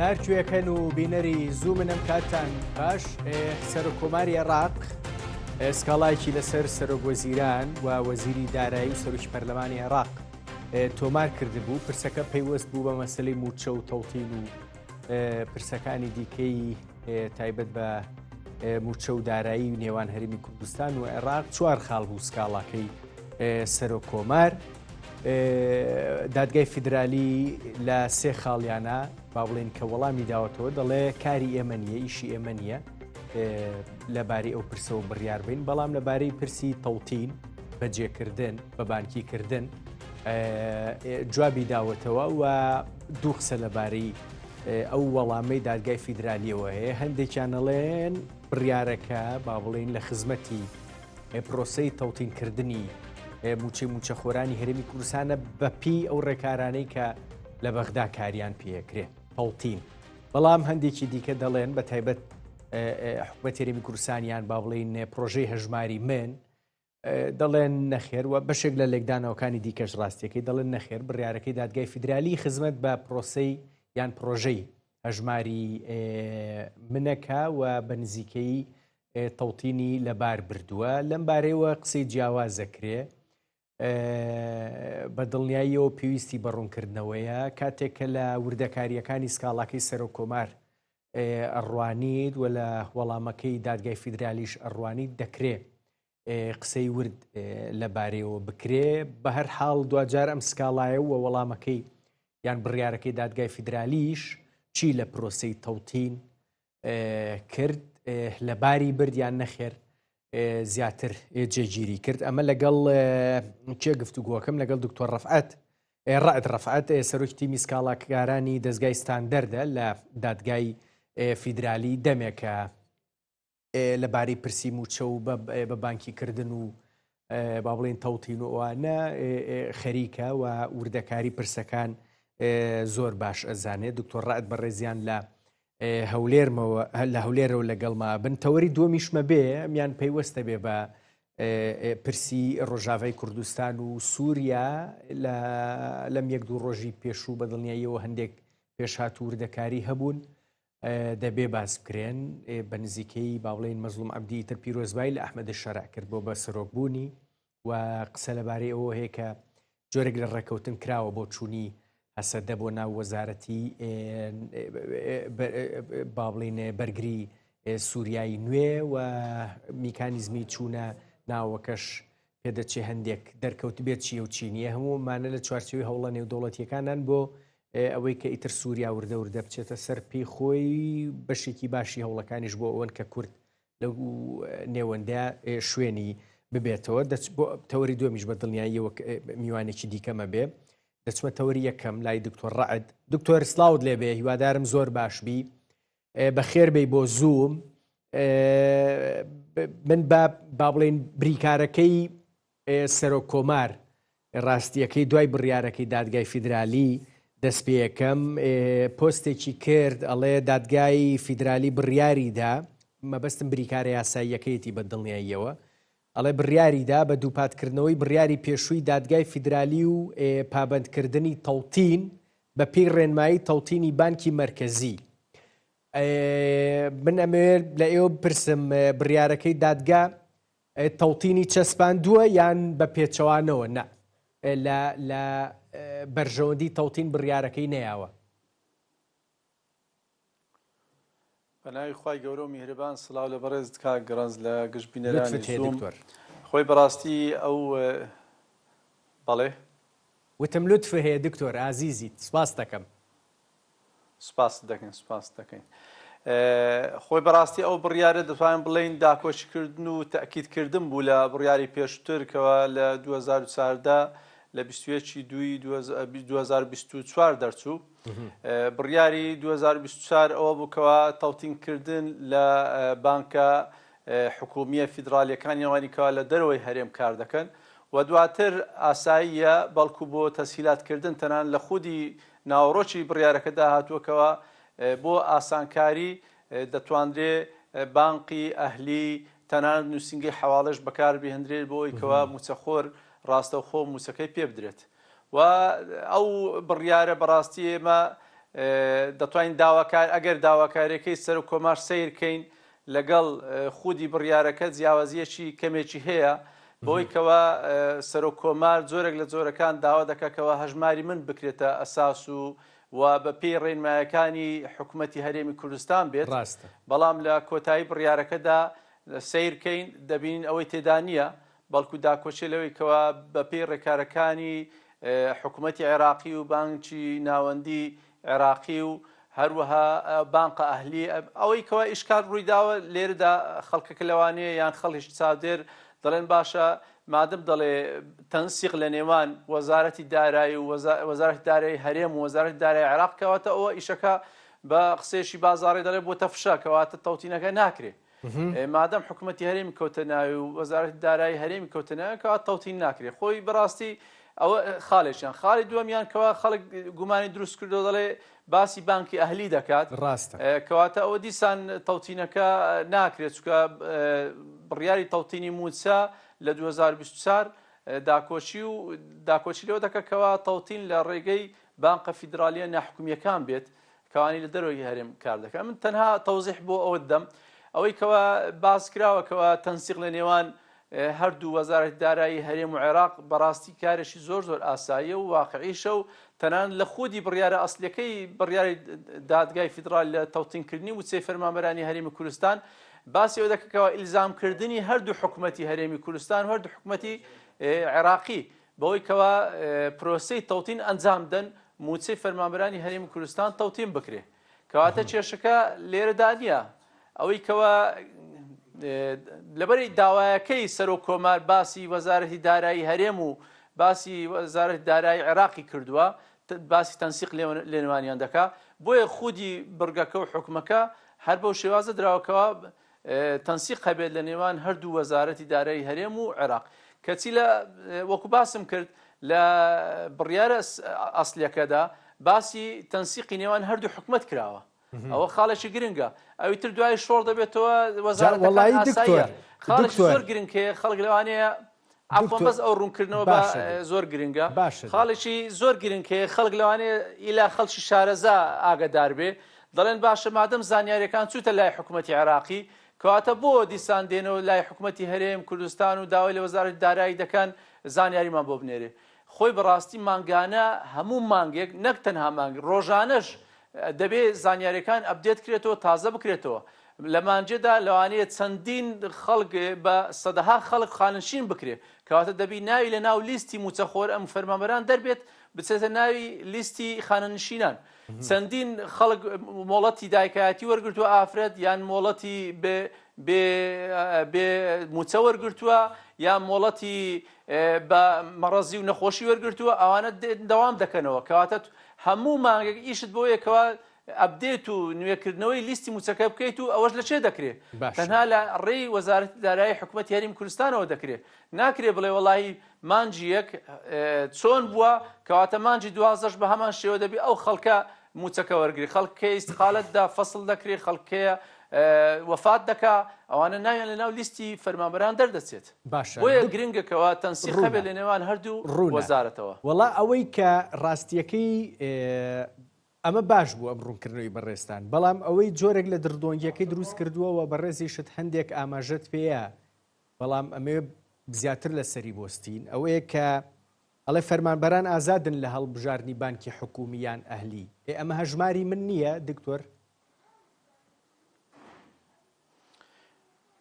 نارکوێکەن و بینەری زوو منم کاتان باش سەر کۆماری عێراق سکاڵایکی لەسەر سەرۆکوەزیران و وەزیری دارایی و سەرۆکی پەرلەمانی عێراق تۆمار کردبوو. پرسەکە پەیوەست بوو بە مەسەلەی موچە و تەوتین و پرسەکانی دیکەی تایبەت بە موچە و دارایی و نێوان هەرێمی کوردستان و عێراق. چوار خاڵ بوو سکاڵاکەی سەرۆک کۆمار. دادگای فیدرالی لە سێ خاڵیانە با بڵێن کە وەڵامی داوەتەوە، دەڵێ کاری ئێمە نیە، ئیشی ئێمە نییە لەبارەی ئەو پرسەوە بڕیار بین، بەڵام لەبارەی پرسی تەوتین بەجێکردن بە بانکیکردن جوابی داوەتەوە و دوو قسە لەبارەی ئەو وەڵامەی دادگای فیدرالیەوە هەیە. هەندێکیان دەڵێن بڕیارەکە با بڵێن لە خزمەتی پرۆسەی تەوتینکردنی موچەخۆرانی هەرێمی کوردستانە بەپی ئەو ڕێکارانەی کە لە بەغدا کاریان پێکرێ تەوتین. بەڵام هەندێکی دیکە دەڵێن بە تایبەت حکومەتی هەرێمی کوردستانیان با بڵێن پرۆژەی هەژماری من دەڵێن نەخێر، و بەشێک لە لێکدانەوەکانی دیکەش ڕاستیەکەی دەڵێن نەخێر. بڕیارەکەی دادگای فیدرالی خزمەت بە پرۆسەی یان پرۆژەی هەژماری منەکە و بە نزیکەی تەوتینی لەبار بردووە. لەم بارەیەوە قسەی جیاوازەکرێ بە دڵنیاییەوە پێویستی بەڕوونکردنەوەیە کاتێک کە لە وردەکاریەکانی سکاڵاکەی سەرۆک کۆمار ئەڕوانیت و لە وەڵامەکەی دادگای فیدرالیش ئەڕوانیت دەکرێ قسەی ورد لەبارەیەوە بکرێ. بە هەر حاڵ دوجار ئەم سکاڵایە و وەڵامەکەی یان بڕیارەکەی دادگای فیدرالیش چی لە پرۆسەی تەوتین کرد، لەباری برد یان نەخێر زیاتر جێگیری کرد. ئەمە لەگەڵ کێ گفتوگۆکەم لەگەڵ دکتۆر ڕائد ڕەفعەت سەرۆکی تیمی سکاڵاکارانی دەستگای ستاندەردە لە دادگای فیدرالی دەمێکە لەبارەی پرسی موچە و بە بانکیکردن و با بڵێن تەوتین و ئەوانە خەریکە و وردەکاری پرسەکان زۆر باش ئەزانێت. دکتۆر ڕائد بەڕێزیان لە هەولێرەوە لەگەڵما بن. تەوەری دووەمیشمە بێ ئەمیان پەیوەستە بێ بە پرسی ڕۆژاوای کوردستان و سووریا لەم یەک دوو ڕۆژی پێشوو بە دڵنیاییەوە هەندێک پێشهات و وردەکاری هەبوون دەبێ باس بکرێن. بە نزیکەی با بڵێن مەزلوم عەبدی تر پیرۆزبای لە ئەحمەد شەرع کرد بۆ بە سەرۆکبوونی و قسە لەبارەی ئەوە هەیە کە جۆرێک لە ڕێکەوتن کراوە بۆ چوونی هەسەدە بۆ ناو وەزارەتی با بڵێن بەرگری سووریایی نوێ و میکانیزمی چوونە ناوەکەش پێدەچێ هەندێک دەرکەوت بێت چیە و چینیە هەموومانە لە چوارچێوەی هەوڵە نێودەوڵەتیەکانان بۆ ئەوەی کە ئیتر سووریا وردە بچێتە سەر پێی خۆی بەشێکی باشی هەوڵەکانیش بۆ ئەوەن کە کورد لەو نێوەندە شوێنی ببێتەوە. بۆ تەوەری دووەمیش بە دڵنیاییەوە میوانێکی دیکەمە بێ. دەچمە تەوەری یەکەم لای دکتۆر ڕائد. دکتۆر سلااوت لێبێ، هیوادارم زۆر باشبی، بەخێر بێ بۆ زووم. من با بڵێن بریکارەکەی سەرۆک کۆمار ڕاستیەکەی دوای بڕیارەکەی دادگای فیدرالی دەست پێ یەکەم پۆستێکی کرد، ئەڵێ دادگای فیدرالی بڕیاریدا، مەبەستم بریکارە یاساییەکەیەتی بە دڵنیاییەوە، ئەڵێ بڕیاریدا بە دووپاتکردنەوەی بڕیاری پێشووی دادگای فیدرالی و پابەندکردنی تەوتین بە پێی ڕێنمایی تەوتینی بانکی مەرکەزی. من ئەمەوێت لە ئێوە بپرسم بڕیارەکەی دادگا تەوتینی چەسپاندووە یان بە پێچەوانەوە؟ نا، لە بەرژەوەندی تەوتین بڕیارەکەی نەیاوە. بەناوی خوای گەورە و میهرەبان، سڵاو لە بەڕێزت کاک گەڕەنز لە گشتبینەرانی زووم. خۆی بەڕاستی ئەو بەڵێ وتم لوتف هەیە دکتۆر ئازیزیت، سپاس دەکەم. سپاس دەکەین. خۆی بەڕاستی ئەو بڕیارە دەتوانین بڵێن داکۆشیکردن و تەکیدکردن بوو لە بڕیاری پێشووتر کەوە لە 2014 لە 21 دوای 2024 دەرچوو. بڕیاری 2024 ئەوە بووکەوە تەوتینکردن لە بانکە حکومیە فیدرالیەکانی ئەوانیکەوە لە دەرەوەی هەرێم کار دەکەن و دواتر ئاساییە بەڵکو بۆ تەسهیلاتکردن تەنان لە خودی ناوڕۆکی بڕیارەکەدا هاتووەکەوە بۆ ئاسانکاری دەتواندرێ بانقی ئەهلی تەنان نووسنگی حواڵەش بەکار بهێنرێت بۆ ئەوەی موچەخۆر ڕاستەوخۆ موچەکەی پێ بدرێت. و ئەو بڕیارە بەڕاستی ئێمە دەتوانین داواکار ئەگەر داواکاریەکەی سەر و کۆمار سیرکەین لەگەڵ خودی بڕیارەکە جیاوازیەکی کەمێکی هەیە بۆی کەوا سەر و کۆمار جۆرێک لە جۆرەکان داوا دەکەکەوە هەژماری من بکرێتە ئەساس و بە پێی ڕێنمایەکانی حکوومەتی هەرێمی کوردستان بێت بەڵام لە کۆتایی بڕیارەکەدا سیرکەین دەبین ئەوەی تێدا نییە بەڵکو داکۆچێ لەوەی کەوا بە پێی ڕێکارەکانی حکوومەتی عێراقی و بانکی ناوەندی عێراقی و هەروەها بانقە ئەهلی ئەوەی کەوا ئیشکال ڕوویداوە لێرەدا خەڵکەکە لەوانەیە یان خەڵکیش چاودێر دەڵێن باشە مادەم دەڵێ تەنسیق لە نێوان وەزارەتی دارایی و وەزارەتی دارایی هەرێم و وەزارەتی دارایی عێراق کەواتە ئەوە ئیشەکە بە قسێشی بازاڕی دەڵێ بۆ تەفشە کەواتە تەوتینەکە ناکرێت مادەم حکوومەتی هەرێمی کەوتە ناوی و وەزارەتی دارایی هەرێمی کەوتە ناوی کەواتە تەوتین ناکرێت خۆی بەڕاستی ئەوە خاڵێکیان خاڵی دووەمیان کەوا خەڵک گومانی دروست کردو دەڵێ باسی بانکی ئەهلی دەکات ڕاستە کەواتە ئەوە دیسان تەوتینەکە ناکرێت چکە بڕیاری تەوتینی موسا لە 2024 داکۆچی لەوە دەکەکەوە تەوتین لە ڕێگەی بانقە فیدرالیە ناحکومیەکان بێت کەوانی لە دەرەوەی هەرێم کار دەکەن من تەنها تەوزیح بۆ ئەوە دەم ئەوەی کەوا باس کراوەکەوە تەنسیق لە نێوان هەردوو وەزارەتی دارایی هەرێم و عێراق بەڕاستی کارێکی زۆر ئاساییە و واقعیشە و تەنان لە خودی بڕیارە ئەسلەکەی بڕیاری دادگای فیدرال لە تەوتینکردنی و چێ فەرمانبەرانی هەرێمی کوردستان باسی ئەوە دەکەکەوە ئیلزامکردنی هەردوو حکوومەتی هەرێمی کوردستان و هەردوو حکوومەتی عێراقی بەوەی کەوا پرۆسەی تەوتین ئەنجام دەن موچەی فەرمانبەرانی هەرێمی کوردستان تەوتین بکرێ کەواتە کێشەکە لێرەدا نییە ئەوەی کەوا لەبەری داوایەکەی سەر و کۆمار باسی وەزارەتی دارایی هەرێم و باسی وەزارەتی دارایی عێراقی کردووە باسی تەنسیق لە نێوانیان دەکا بۆیە خودی بڕگەکە و حکومەکە هەر بەو شێوازە دراوەکەوە تەنسیق هەبێت لە نێوان هەردوو وەزارەتی دارایی هەرێم و عێراق کەچی لە وەکو باسم کرد لە بڕیارە ئەسلەکەدا باسی تەنسیقی نێوان هەردوو حکومەت کراوە ئەوە خاڵێکی گرنگە ئەوی تر دوای شۆڕ دەبێتەوە وەزارەتەکان ئاساییە خاڵێکی زۆر گرنگکەیە خەڵک لەوانەیە عەفوەن بەس ئەو ڕوونکردنەوە بە زۆر گرنگە خاڵێکی زۆر گرنگکەیە خەڵک لەوانەیە ئیلا خەڵکی شارەزا ئاگادار بێ دەڵێن باشە مادەم زانیاریەکان چوتە لای حکوومەتی عێراقی کەواتە بۆ دیسان دێنەوە لای حکوومەتی هەرێم کوردستان و داوای لە وەزارەتی دارایی دەکەن زانیاریمان بۆ بنێرێ خۆی بەڕاستی مانگانە هەموو مانگێک نەک تەنها مانگ ڕۆژانەش دەبێت زانیاریەکان ئەپدێت کرێتەوە تازە بکرێتەوە لە مانجێدا لەوانەیە چەندین خەڵک بە سەدەها خەڵک خانشین بکرێ کەواتە دەبی ناوی لە ناو لیستی موچەخۆر ئەم فەرمانبەران دەربێت بچێتە ناوی لیستی خانەنشینان چەندین خەڵک مۆڵەتی دایکایەتی وەرگرتووە ئافرەت یان مۆڵەتی بێ موچە وەرگرتووە یان مۆڵەتی بە مەڕەزی و نەخۆشی وەرگرتووە ئەوانە دەوام دەکەنەوە کەواتە هەموو مانگێک ئیشت بۆ یەکەوە ئەپدێت و نوێکردنەوەی لیستی موچەکە بکەیت و ئەوەش لە چێ دەکرێت تەنها لە ڕێی وەزارەتی دارایی حکوومەتی هەرێمی کوردستانەوە دەکرێت ناکرێت بڵێ وەڵاهی مانجی یەک چۆن بووە کەواتە مانجی دوازدەش بە هەمان شێوە دەبی ئەو خەڵکە موچەکە وەرگری خەڵکەی ئیستیقالەتدا فەسڵ دەکرێت خەڵکەیە وەفات دەکا ئەوانە ناویان لە ناو لیستی فەرمانبەران دەردەچێت بۆیە گرنگەکەوە تەنسیق هەبێت لە نێوان هەردوو وەزارەتەوە وەڵا ئەوەی کە ڕاستیەکەی ئەمە باش بوو ئەم ڕوونکردنەوەی بەڕێستان بەڵام ئەوەی جۆرێک لە دردۆنگیەکەی دروست کردووەوە بەڕێزیشت هەندێک ئاماژەت پێەیە بەڵام ئەمێ زیاتر لە سەری بۆستین ئەوەیە کە ئەڵێ فەرمانبەران ئازادن لە هەڵبژاردنی بانکی حکومیان ئەهلی ئەمە هەژماری من نییە دکتۆر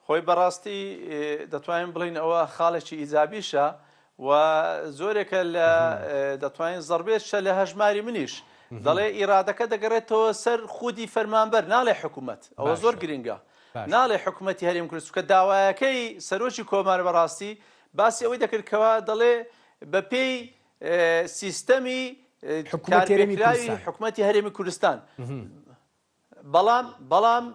خۆی بەڕاستی دەتوانین بڵین ئەوە خاڵێکی ئیجابیشە و زۆرێکە لە دەتوانین زەربێتشە لە هەژماری منیش دەڵێ ئیرادەکە دەگەڕێتەوە سەر خودی فەرمانبەر ناڵێ حکوومەت ئەوە زۆر گرنگە ناڵێ حکوومەتی هەرێم کوردستان کە داوایەکەی سەرۆکی کۆمار بەڕاستی باسی ئەوەی دەکردکەوە دەڵێ بە پێی سیستەمی حکوومەتی هەرێمی کوردستان بەڵام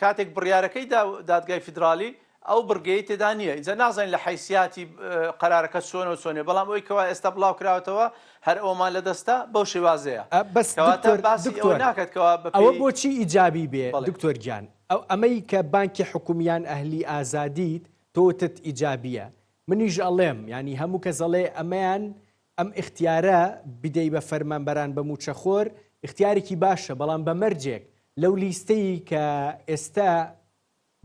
کاتێک بڕیارەکەی دادگای فیدرالی ئەو بڕگەی تێدا نییە ئینجا نازانین لە حیسیاتی قەرارەکە چۆنە و چۆنێ بەڵام ئەوەی کەوا ئێستا بڵاو کراوەتەوە هەر ئەومان لە دەستا بەو شێوازەیە ئەوە بۆچی ئیجابی بێ دکتۆر گیان ئەو ئەمەی کە بانکی حکومیان ئەهلی ئازادیت تۆتت ئیجابیە منیش ئەڵێم ینی هەموو کەس ئەڵێ ئەمەیان ئەم ئیختیارە بدەی بە فەرمانبەران بە موچەخۆر اختیارێکی باشە بەڵام بە مەرجێک لەو لیستەی کە ئێستا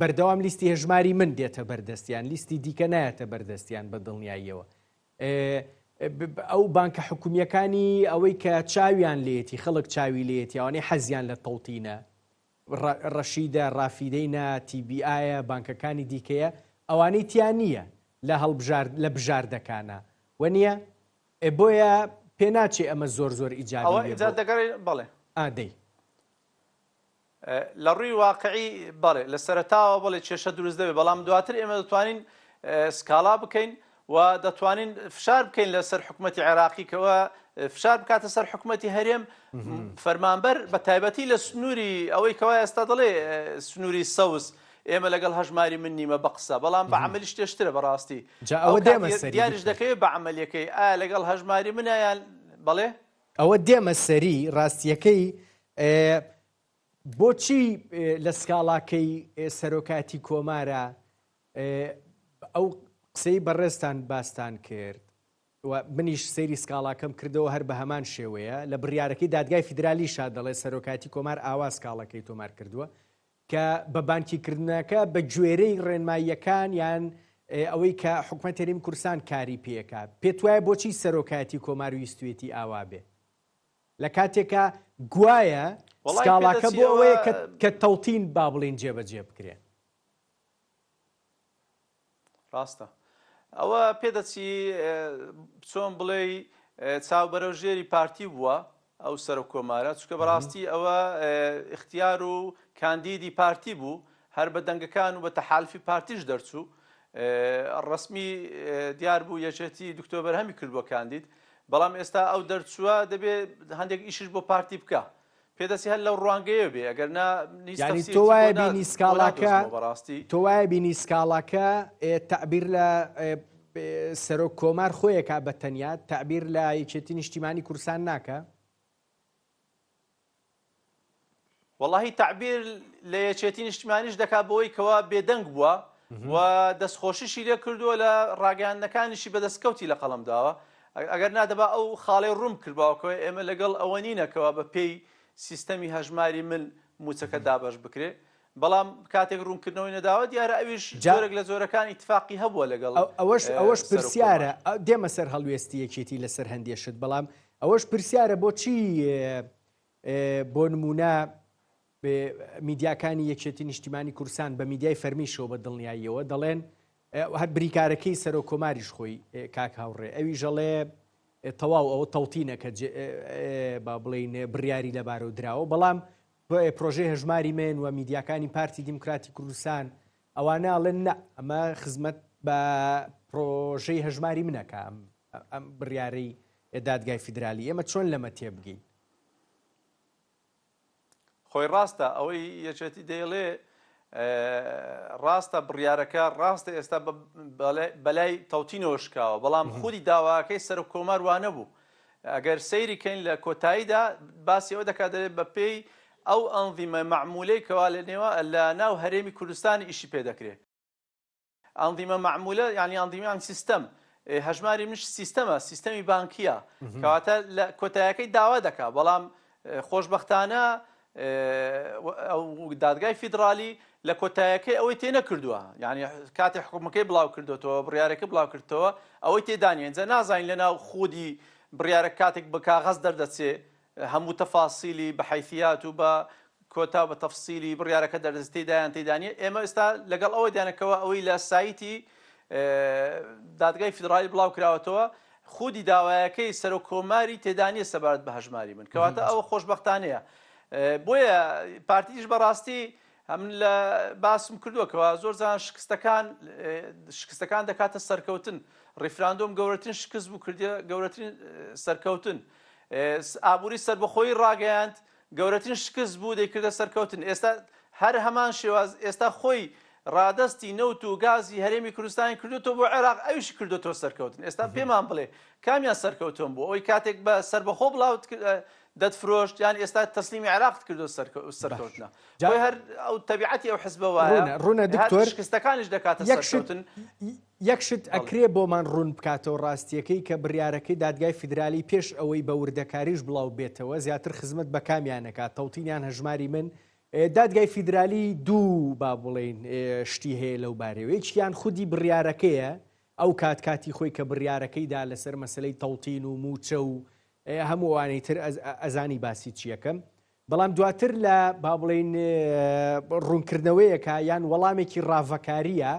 بەردەوام لیستی هەژماری من دێتە بەردەستیان لیستی دیکە نایەتە بەردەستیان بە دڵنیاییەوە ئەو بانکە حکومیەکانی ئەوەی کە چاویان لێتی خەڵک چاوی لێتی ئەوانەی حەزیان لە تەڵتینە ڕەشیدە ڕافیدەینە TBIە بانکەکانی دیکەیە ئەوانەی تیان نییە لە بژاردەکانە وە نییە بۆیە پێناچێ ئەمە زۆر ئیجابی بڵێ ئادەی لە ڕووی واقعی بەڵێ لە سەرتاوە بڵێ کێشە دروست دەبێت بەڵام دواتر ئێمە دەتوانین سکاڵا بکەین و دەتوانین فشار بکەین لەسەر حکوومەتی عێراقیکەوە فشار بکاتە سەر حکوومەتی هەرێم فەرمانبەر بە تایبەتی لە سنووری ئەوەی کەوا ئێستا دەڵێ سنووری سەوز ئێمە لەگەڵ هەژماری من نیمە بە قسە بەڵام بە عملیش تێشترە بەڕاستی دیاریش دەکەوێت بە عملیەکەی ئایا لەگەڵ هەژماری منیان بەڵێ ئەوە دێمە سەری ڕاستیەکەی بۆچی لە سکاڵاکەی سەرۆکاتی کۆمارە ئەو قسەی بەڕێستان باستان کرد منیش سەیری سکاڵاکەم کردەوە هەر بە هەمان شێوەیە لە بڕیارەکەی دادگای فیدرالیشا دەڵێ سەرۆکاتی کۆمار ئاوا سکاڵەکەی تۆمار کردووە کە بە بانکیکردنەکە بە گوێرەی ڕێنماییەکان یان ئەوەی کە حکوومەت هەرێمی کوردستان کاری پێەکە پێت وایە بۆچی سەرۆکاتی کۆمار و ویستوێتی ئاوا بێ لە کاتێکە گوایە سکاڵاکە بۆ ئەوەیە کە تەڵتین با بڵین جێبەجێ بکرێن ڕاستە ئەوە پێدەچی چۆن بڵێ چاوبەرەوژێری پارتی بووە ئەو سەر کۆمارە چونکە بەڕاستی ئەوە اختیار و کاندیدی پارتی بوو هەر بە دەنگەکان و بە تەحالفی پارتیش دەرچوو ڕسمی دیار بوو یەکێتی دکتۆبەر هەمی کردووە کاندید بەڵام ئێستا ئەو دەرچووە دەبێت هەندێک ئیشش بۆ پارتی بکە پێدەچی هەر لەو ڕوانگەیە بێ ئەگەر تۆ وایە بینی سکاڵاکە تۆ وایە بینی سکاڵاکە تەعبیر لە سەرۆک کۆمار خۆیەکە بە تەنیا تەعبیر لە یەکێتی نیشتیمانی کوردستان ناکە وەڵاهی تەعبیر لە یەکێتی نیشتیمانیش دەکات بۆی کەوا بێدەنگ بووە و دەستخۆشیشی لێ کردووە لە ڕاگەیاندنەکانیشی بەدەستکەوتی لە قەڵەمداوە ئەگەر نادەبا ئەو خاڵەی ڕوم کردباوەکەوە ئێمە لەگەڵ ئەوە نینەکەوە بە پێی سیستەمی هەژماری من موچەکە دابەش بکرێ بەڵام کاتێک ڕوونکردنەوەی نەداوە دیارە ئەویش جۆرێک لە جۆرەکان ئیتفاقی هەبووە لەگەڵ ئەوەش پرسیارە دێمە سەر هەڵوێستی یەکێتی لەسەر هەندێشت بەڵام ئەوەش پرسیارە بۆچی بۆ نمونە میدیاکانی یەکێتی نیشتیمانی کوردستان بە میدیای فەرمیشەوە بە دڵنیاییەوە دەڵێن هەر بریکارەکەی سەرۆک کۆماریش خۆی کاک هاوڕێ ئەوی ژەڵێ تەواو ئەوە تەڵتینەکە با بڵێن بڕیاری لەبارە و دراوە بەڵام پرۆژەی هەژماری من و میدیاکانی پارتی دیموکراتی کوردستان ئەوانە ئەڵێن نە ئەمە خزمەت بە پرۆژەی هەژماری منەکە ئەم بڕیارەی دادگای فیدرالی ئێمە چۆن لەمە تێبگەین خۆی ڕاستە ئەوەی یەکێتی دەیڵێ ڕاستە بڕیارەکە ڕاستە ئێستا بەلای تەوتینەوە شکاوە بەڵام خودی داواکەی سەر کۆمار وانە بوو ئەگەر سەیری کەین لە کۆتاییدا باسی ئەوە دەکات دەبێت بە پێی ئەو ئەنظیمە معمولەی کەوا لە ناو هەرێمی کوردستانی ئیشی پێ دەکرێت ئەنظیمە معمولە یعنی ئەنظیمیان سیستەم هەژماری منش سیستەمە سیستەمی بانکیە کەواتە لە کۆتاییەکەی داوا دەکات بەڵام خۆشبەختانە دادگای فیدرالی لە کۆتاییەکەی ئەوەی تێ نەکردووە یعنی کاتی حکوومەکەی بڵاو کردوێتەوە بڕیارەکە بڵاو کردەوە ئەوەی تێدانیە جا نازانین لەناو خودی بڕیارە کاتێک بە کاغەز دەردەچێ هەموو تەفاسیلی بە حیثیات و بە کۆتا بە تەفسیلی بڕیارەکە دەردەستێدایان تێدانیە ئێمە ئێستا لەگەڵ ئەوەی دیانەکەەوە ئەوەی لە سایتی دادگای فیدرالی بڵاو کراوەتەوە خودی داوایەکەی سەرۆک کۆماری تێدانیە سەبارەت بە هەژماری من کەواتە ئەوە خۆشبەختانەیە بۆیە پارتیش بەڕاستی هەمن لە باسم کردووەکەوە زۆر زان شکستەکان دەکاتە سەرکەوتن ڕیفراندۆم گەورەترین شکست بوو کردە گەورەترین سەرکەوتن ئابووری سەربەخۆیی ڕاگەیاند گەورەترین شکست بوو دەیکردە سەرکەوتن ئێستا هەر هەمان شێواز ئێستا خۆی ڕادستی نەوت و گازی هەرێمی کوردستانی کردوێتەوە بۆ عێراق ئەویش کردوێتەوە سەرکەوتن ئێستا پێمان بڵێ کامیان سەرکەوتن بوو ئەوەی کاتێک بە سەربەخۆ بڵاوت دەتفرۆشت یان ئێستا تەسلیمی عێراقت کردو سەرکەوتنە بۆی هەر ئەو تەبیعەتی ئەو حزبە وایە ڕوونە دکتۆر شکستەکانیش دەکاتە سەرکەوتن یەکشت ئەکرێ بۆمان ڕوون بکاتەوە ڕاستیەکەی کە بڕیارەکەی دادگای فیدرالی پێش ئەوەی بە وردەکاریش بڵاو بێتەوە زیاتر خزمەت بە کامیانەکات تەوتینیان هەژماری من دادگای فیدرالی دوو با بڵێن شتی هەیە لەو بارەوە یەکیان خودی بڕیارەکەیە ئەو کاتی خۆی کە بڕیارەکەیدا لەسەر مەسلەی تەوتین و موچە و هەموو ئەوانەی تر ئەزانی باسی چیەکەم بەڵام دواتر لە با بڵێن ڕوونکردنەوەیەکە یان وەڵامێکی ڕاڤەکاریە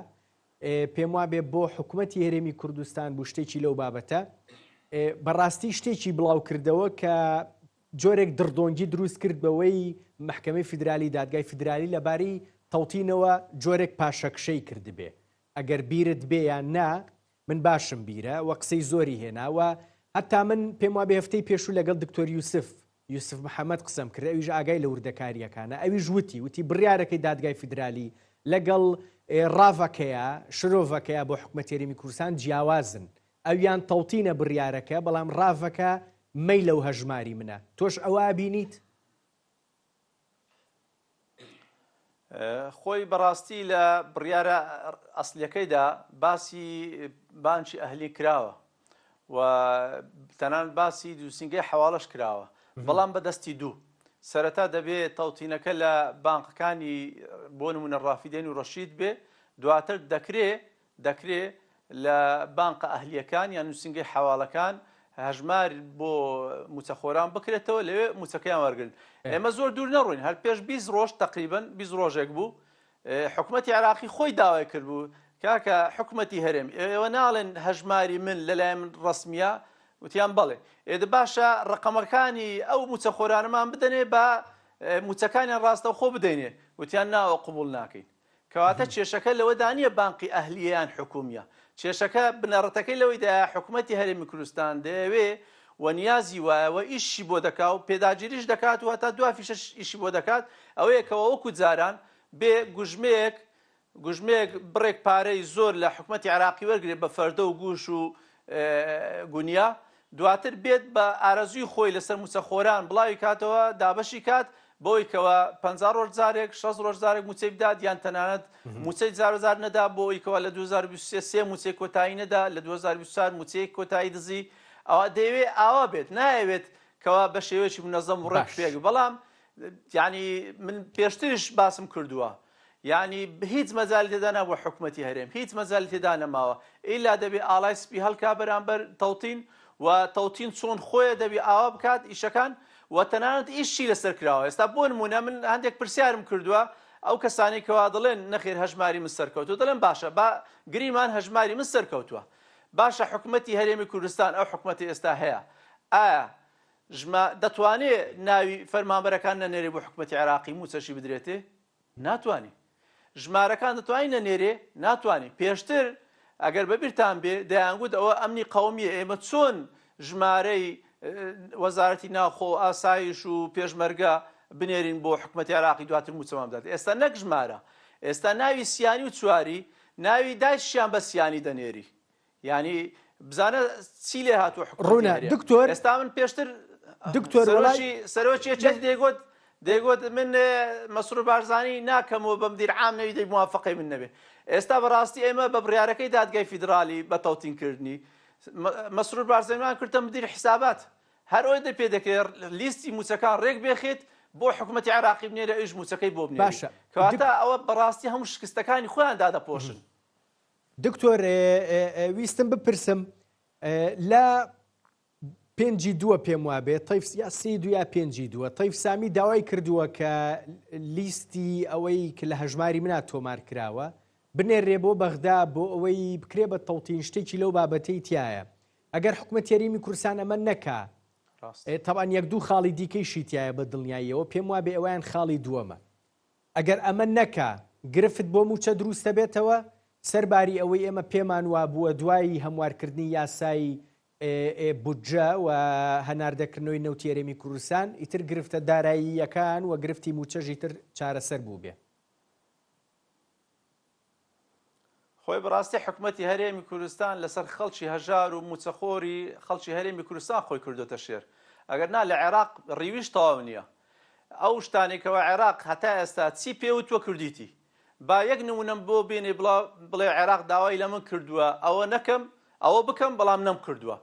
پێم وابێ بۆ حکوومەتی هەرێمی کوردستان بوو شتێکی لەو بابەتە بەڕاستی شتێکی بڵاو کردەوە کە جۆرێک دڕدۆنگی دروست کرد بەوەی محکەمەی فیدرالی دادگای فیدرالی لەبارەی تەوتینەوە جۆرێک پاشەکشەی کردبێ ئەگەر بیرت بێ یان نا من باشم بیرە وە قسەی زۆری هێناوە هەتا من پێم وابێ هەفتەی پێشوو لەگەڵ دکتۆر یوسف محەممەد قسەم کرد ئەویش ئاگای لە وردەکاریەکانە ئەویش وتی بڕیارەکەی دادگای فیدرالی لەگەڵ ڕاڤەکەیە شرۆڤەکەیە بۆ حکوومەتی هەرێمی کوردستان جیاوازن ئەویان تەوتینە بڕیارەکە بەڵام ڕاڤەکە مەی لەو هەژماری منە تۆش ئەوە بینیت خۆی بەڕاستی لە بڕیارە ئەسلیەکەیدا باسی بانکی ئەهلی کراوە و تەنان باسی دووسینگەی حواڵەش کراوە بەڵام بەدەستی دوو سەرەتا دەبێت تەوتینەکە لە بانقەکانی بۆ نمونە ڕافیدەین و ڕەشید بێ دواتر دەکرێ لە بانقە ئەهلیەکان یان نووسینگەی حواڵەکان هەژمار بۆ موچەخۆران بکرێتەوە لەوێ موچەکەیان وەرگن ئێمە زۆر دوور نەڕوین هەر پێش 20 ڕۆژ تقریبن 20 ڕۆژێک بوو حکوومەتی عێراقی خۆی داوای کرد بوو کاکە حکوومەتی هەرێم ئێوە ناڵێن هەژماری من لەلای من ڕسمیە وتیان بەڵێ ئێدە باشە ڕقەمەکانی ئەو موچەخۆرانەمان بدەنێ بە موچەکانیان ڕاستە خۆ بدەینێ وتیان ناوە قبول ناکەین کەواتە کێشەکە لەوەدا نییە بانقی ئەهلیەیان حکومیە کێشەکە بنەڕەتەکەی لەوەیدا حکوومەتی هەرێمی کوردستان دەیەوێ و نیازی وایەوە ئیشی بۆ دەکات و پێداگیریش دەکات و هەتا دو فیشەش ئیشی بۆ دەکات ئەوەیەکەوە وەکو جاران بێ گوژمەیەک بڕێک پارەی زۆر لە حکوومەتی عێراقی وەرگێ بە فەردە و گوش و گونیا دواتر بێت بە ئارەزوی خۆی لەسەر موچەخۆران بڵاوی کاتەوە دابەشی کات بۆی کەوە 50 ڕۆژ جارێک 6 ڕۆژ جارێک موچەی بدات یان تەنانەت موچەی جار نەدا بۆی کەوە لە 2023 موچەی کۆتایی نەدا لە 2024 موچەی کۆتایی دزی ئەوە دەیەوێت ئاوا بێت نایەوێت کەوا بە شێوەیەکی منەظەم ڕێک پێک بەڵام یعنی من پێشترش باسم کردووە یعنی هیچ مەجالی تێدا نەبووە حکوومەتی هەرێم هیچ مەجالی تێدا نەماوە ئیلا دەبێت ئاڵای سپی هەڵکا بەرامبەر تەوتین و تەوتین چۆن خۆیە دەبێت ئاوا بکات ئیشەکان و تەنانەت ئیشی لەسەر کراوە ئێستا بۆ نمونە من هەندێک پرسیارم کردووە ئەو کەسانی کەوا دەڵێن نەخێر هەژماری من سەرکەوتووە دەڵێن باشە با گریمان هەژماری من سەرکەوتووە باشە حکوومەتی هەرێمی کوردستان ئەو حکوومەتی ئێستا هەیە ئایا دەتوانێت ناوی فەرمانبەرەکان نەنێرێ بۆ حکوومەتی عێراقی موچەشی بدرێتێ ناتوانێت ژمارەکان دەتوانین نەنێرێ ناتوانین پێشتر ئەگەر بەبیرتان بێ دەیانگوت ئەوە ئەمنی قەومیە ئێمە چۆن ژمارەی وەزارەتی ناوخۆ ئاسایش و پێشمەرگە بنێرین بۆ حکوومەتی عێراقی دواتر موچەمان بدات ئێستا نەک ژمارە ئێستا ناوی سیانی و چواری ناوی دایشیان بە سیانی دەنێری ینی بزانە چی لێ هاتووە حکوومەتی دکتۆر ئێستا من پێشتر دکتۆر سەرۆکی دەیگوت من مەسرور بارزانی ناکەمەوە بە مدیر عام نەوی دەی موافقەی من نەبێ ئێستا بەڕاستی ئێمە بە بڕیارەکەی دادگای فیدرالی بە تەوتینکردنی مەسرور بارزانیمان کردە مدیر حسابات هەر ئەوەی دەپێ دەکرێت لیستی موچەکان ڕێک بێخێت بۆ حکوومەتی عێراقی بنێرە ئەویش موچەکەی بۆ بنێرێ باشە کەواتە ئەوە بەڕاستی هەموو شکستەکانی خۆیان دادەپۆشن دکتۆر ویستم بپرسم لە پێنجی دووە پێم وابێت تەیف یا سی دو یا پێنجی دووە تەیف سامی داوای کردووە کە لیستی ئەوەی کە لە هەژماری منە تۆمار کراوە بنێرێ بۆ بەغدا بۆ ئەوەی بکرێ بە تەوتین شتێکی لەو بابەتەی تایە ئەگەر حکوومەتی هەرێمی کوردستان ئەمە نەکا تەبان یەک دوو خاڵی دیکەیشی تایە بە دڵنیاییەوە پێم وابێ ئەویان خاڵی دووەمە ئەگەر ئەمە نەکا گرفت بۆ موچە دروستە بێتەوە سەرباری ئەوەی ئێمە پێمان وابووە دوایی هەموارکردنی یاسایی بودجە و هەناردەکردنەوەی نەوتی هەرێمی کوردستان ئیتر گرفتە داراییەکان و گرفتی موچەژی تر چارەسەر بوو بێ خۆی بەڕاستی حکوومەتی هەرێمی کوردستان لەسەر خەڵکی هەژار و موچەخۆری خەڵکی هەرێمی کوردستان خۆی کردوتە شێر ئەگەر نا لە عێراق ڕیویش تەواو نییە ئەو شتانێکەوە عێراق هەتا ئێستا چی پێوتوە کردیتی با یەک نمونەم بۆ بێنێ بڵێ عێراق داوای لە من کردووە ئەوە نەکەم ئەوە بکەم بەڵام نەم کردووە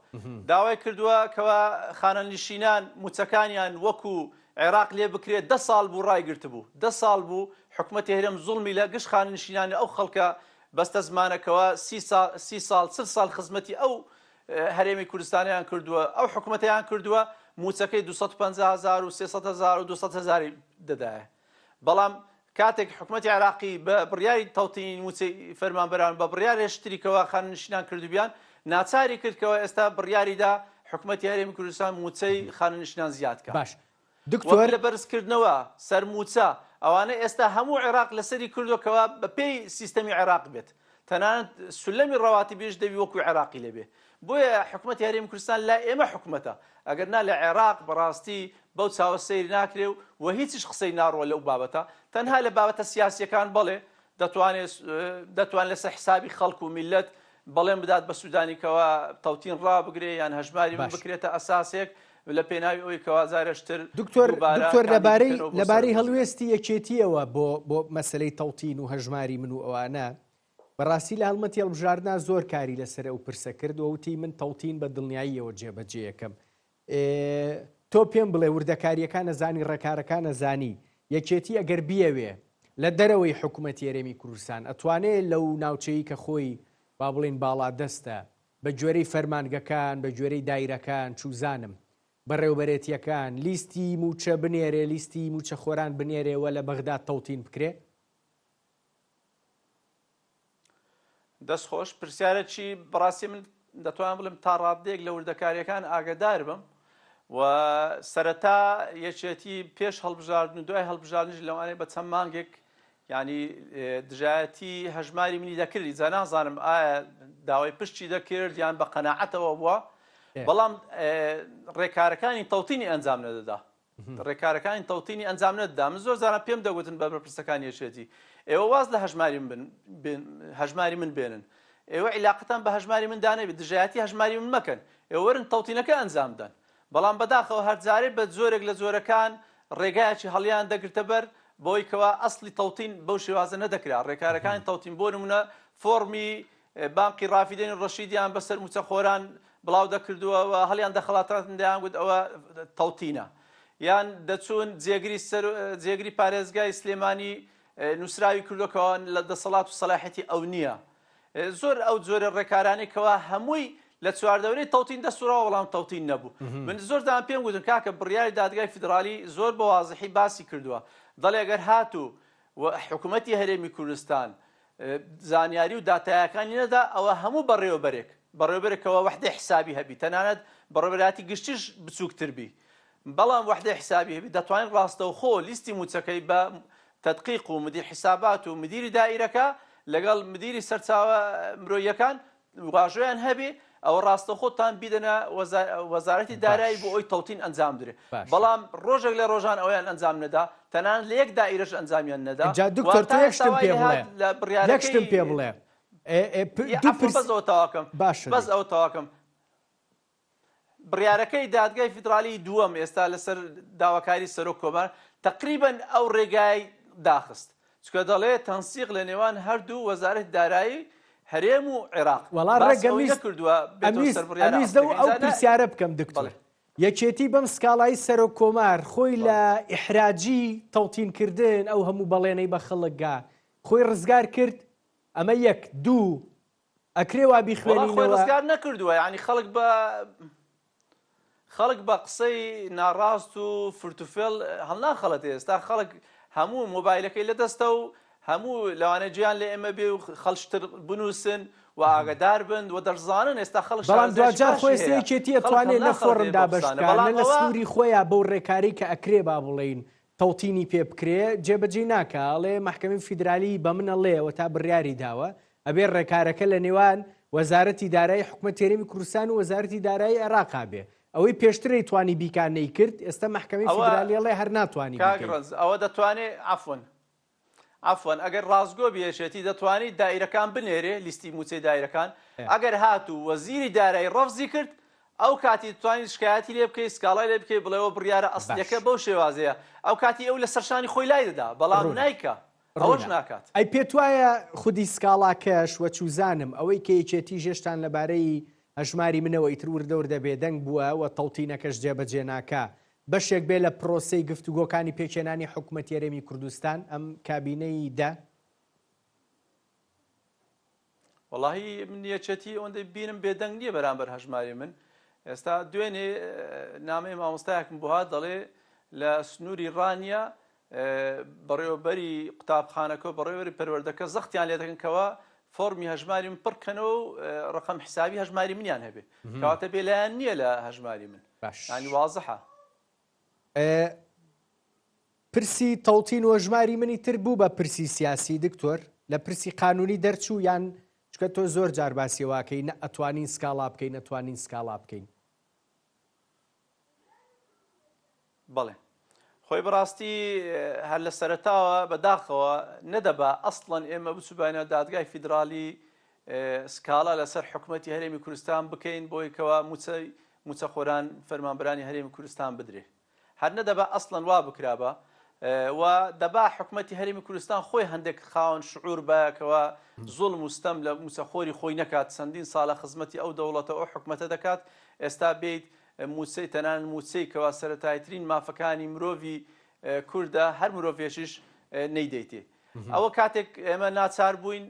داوای کردووە کەوا خانەنشینان موچەکانیان وەکو عێراق لێ بکرێت 10 ساڵ بوو ڕایگرت بوو 10 ساڵ بوو حکومەتی هەرێم زوڵمی لە گشت خانەنشینانی ئەو خەڵکە بەستە زمانەکەوە 30 ساڵ 40 ساڵ خزمەتی ئەو هەرێمی کوردستانیان کردووە ئەو حکومەتیان کردووە موچەکەی 250,000 و 300,000 و 200,000 دەدایە بەڵام کاتێک حکومەتی عێراقی بە بڕیاری تەوتینی موچەی فەرمانبەران بە بڕیاری شتریکەوە خانەنشینان کردوبیان ناچاری کردکەوە ئێستا بڕیاریدا حکومەتی هەرێمی کوردستان موچەی خانەنشینان زیاد کات باش دکتۆر لە بەرزکردنەوە سەر موچە ئەوانە ئێستا هەموو عێراق لەسەری کردوکەوە بە پێی سیستەمی عێراق بێت تەنانەت سولەمی ڕەواتی بێش دەبی وەکو عێراقی لێبێ بۆیە حکومەتی هەرێمی کوردستان لا ئێمە حکومەتە ئەگەر نا لە عێراق بەڕاستی بەو چاوە سەیر ناکرێ و هیچیش قسەی ناڕوە لەو بابەتە تەنها لە بابەتە سیاسیەکان بڵێ دەتوان لەسەر حسابی خەڵک و میلەت بەڵێن بدات بە سوودانیکەوە تەوتین ڕابگرێ یان هەژماری بکرێتە ئەساسێک لە پێناوی ئەوی کەوازارشتر دکتۆر لەبارەی هەڵوێستی یەکێتیەوە بۆ مەسلەی تەوتین و هەژماری من و ئەوانە بەڕاستی لە هەڵمەتی هەڵبژاردنا زۆر کاری لەسەر ئەو پرسە کرد و وتی من تەوتین بە دڵنیاییەوە جێبەجێ یەکەم تۆ پێم بڵێ وردەکاریەکان نەزانی ڕێکارەکان نەزانی یەکێتی ئەگەر بیەوێ لە دەرەوەی حکوومەتی هەرێمی کوردستان ئەتوانێت لەو ناوچەیە کە خۆی با بڵێن باڵا دەستە بە گوێرەی فەرمانگەکان بە گوێرەی دایرەکان چوزانم بەڕێوبەرێتیەکان لیستی موچە بنێرێ لیستی موچە خۆران بنێرێەوە لە بەغدا تەوتین بکرێ دەستخۆش پرسیارەکی بەڕاستی من دەتوانم بڵم تا ڕادێک لە وردەکاریەکان ئاگدار بم و سەرەتا یەکێتی پێش هەڵبژاردن و دوای هەڵبژاردنش لەوانەیە بە چەند مانگێک ینی دژایەتی هەژماری منی دەکردی جا نازانم ئایا داوای پشتی دەکرد یان بە قەناعەتەوە بووە بەڵام ڕێکارەکانی تەوتینی ئەنجام نەدەدا ڕێکارەکانی تەوتینی ئەنجام نەدەدا من زۆر زاران پێم دەگوتن بە بەرپرسەکانی یەکێتی ئێوە واز لە هەژماری من بێنن ئێوە عیلاقەتان بە هەژماری من دانەبێت دژایەتی هەژماری من مەکەن ئێوە وەرن تەوتینەکە ئەنجام بدەن بەڵام بەداخەوە هەرجارێ بە زۆرێک لە زۆرەکان ڕێگایەکی هەڵیان دەگرتە بەر بۆی کەوا ئەسڵی تەوتین بەو شێوازە نەدەکرا ڕێکارەکانی تەوتین بۆ نمونە فۆرمی بانقی ڕافیدەین ڕەشیدیان بەسەر موچە خۆران بڵاو دەکردووە هەڵیان دەخەڵاتاتن دەیانگوت ئەوە تەوتینە یان دەچوون جێگری پارێزگای سلێمانی نووسراوی کردوکەوە لە دەسەڵات و سەلاحەتی ئەو نییە زۆر ئەو جۆرە ڕێکارانەی کەوا هەمووی لە چواردەورەی تەوتین دەسوورەوە وەڵام تەوتین نەبوو من زۆر دام پێم گوتن کاکە بڕیاری دادگای فیدرالی زۆر بە وازحی باسی کردووە دەڵێ ئەگەر هاتوو حکوومەتی هەرێمی کوردستان زانیاری و داتایەکانی نەدا ئەوە هەموو بەڕێوەبەرێکەوە وەحدەی حسابی هەبی تەنانەت بەڕێوەبەراتی گشتیش بچووکتر بی بەڵام وەحدەی حسابی هەبی دەتوانین ڕاستەوخۆ لیستی موچەکەی بە تدقیق و مدیر حسابات و مدیری دائیرەکە لەگەڵ مدیری سەرچاوە مرۆییەکان واژۆیان هەبێ ئەوە ڕاستەخۆتان بیدەنە وەزارەتی دارایی بۆ ئەوی تەوتین ئەنجام درێ بەڵام ڕۆژێک لە ڕۆژان ئەویان ئەنجام نەدا تەنانەت لە یەک دائیرەش ئەنجامیان نەدا دکتۆر تۆ یەکشتم پێ بڵێ بەس ئەو تەواکەم بڕیارەکەی دادگای فیدرالی دووەم ئێستا لەسەر داواکاری سەرۆک کۆمار تقریباً ئەو ڕێگای داخست چکە دەڵێ تەنسیق لە نێوان هەردوو وەزارەتی دارایی هەرێم و عێراق وەڵا ڕێگەمیزدە و ئەو پرسیارە بکەم دکتۆر یەکێتی بەم سکاڵایی سەرۆک کۆمار خۆی لە ئیحراجی تەوتینکردن ئەو هەموو بەڵێنەی بە خەڵکگا خۆی ڕزگار کرد ئەمە یەک دوو ئەکرێ وا بیخوێنینەوە خۆی ڕزگار نەکردووە یعنی خەڵک بە قسەی ناڕاست و فرتوفێڵ هەڵناخەڵەت ئێستا خەڵک هەموو مۆبایلەکەی لەدەستە و هەموو لەوانە گیان لە ئێمە بێ و خەڵشتر بنووسن و ئاگدار بن و دەرزانن ئێستا خەڵک بەڵام دوجار خۆستەیەکێتی ئەتوانێت لە فۆرمدا بەشکارە لە سنووری خۆیان بەو ڕێکاری کە ئەکرێ با بڵێین تەوتینی پێ بکرێ جێبەجێ ناکە ئەڵێ محکەمەی فیدرالی بە منە لێەوە تا بڕیاری داوە ئەبێ ڕێکارەکە لە نێوان وەزارەتی دارایی حکومەتی هەرێمی کوردستان و وەزارەتی دارایی عێراقا بێ ئەوەی پێشتری توانی بیکانەی کرد ئێستا محکەمەی فیدرالی ئەڵێ هەر ناتوانی ئەوە دەتوانێت عفوان ئەگەر ڕازگۆ بێشێتی دەتوانیت دائیرەکان بنێرێ لیستی موچەی دائیرەکان ئەگەر هاتوو وەزیری دارایی ڕەفزی کرد ئەو کاتی توانیت شکایەتی لێ بکەیت سکاڵای لێ بکەیت بڵێەوە بڕیارە ئەسڵیەکە بەو شێوازەیە ئەو کاتی ئەو لە سەرشانی خۆی لای دەدا بەڵام نایکە ئەوەش ناکات. ئەی پێت وایە خودی سکاڵاکەش وە چوزانم ئەوەی کەیچێتی ژێشتان لەبارەی هەژماری منەوە ئیتر وردەوردە بێدەنگ بووە و تەڵتینەکەش جێبەجێ ناکا بەشێک بێ لە پرۆسەی گفتوگۆکانی پێکێنانی حکوومەتی هەرێمی کوردستان ئەم کابینەی دا؟ وەڵاهی من یەکێتی ئەوەندەی بینم بێدەنگ نییە بەرامبەر هەژماری من. ئێستا دوێنێ نامەی مامۆستایەکم بووها دەڵێ لە سنووری ڕانیە بەڕێوەبەری قوتابخانەکە و بەڕێوەبەری پەروەردەکە زەختیان لێ دەکەن کەوە فۆرمی هەژماری من پڕکەنەوە و ڕقم حسابی هەژماری منیان هەبێ کەواتە بێلایەن نییە لە هەژماری من ینی وازەحە. پرسی تەڵتین و هەژماری منی تر بوو بە پرسی سیاسی دکتۆر لە پرسی قانونی دەرچوو یان چکە تۆ زۆر جار باسی واکەی نە ئەتوانین سکاڵا بکەین نەتوانین سکاڵا بکەین؟ بەڵێ خۆی بەڕاستی هەر لە سەرەتاوە بەداخەوە نەدەبا ئەسڵەن ئێمە بچوبانە دادگای فیدرالی سکاڵا لەسەر حکوومەتی هەرێمی کوردستان بکەین بۆی کەوا موچەخۆران فەرمانبەرانی هەرێمی کوردستان بدرێ. هەر نەدەبا ئەسڵەن وا بکرابە و دەبا حکوومەتی هەرێمی کوردستان خۆی هەندێک خاوەن شعور بەکەوە زوڵم و ستەم لە موچەخۆری خۆی نەکات چەندین ساڵە خزمەتی ئەو دەوڵەتە ئەو حکوومەتە دەکات ئێستا بێیت موچەی تەنان موچەی کەوا سەرەتایترین مافەکانی مرۆڤی کووردە هەر مرۆڤێشیش نەیدەیتێ. ئەوە کاتێک ئێمە ناچار بووین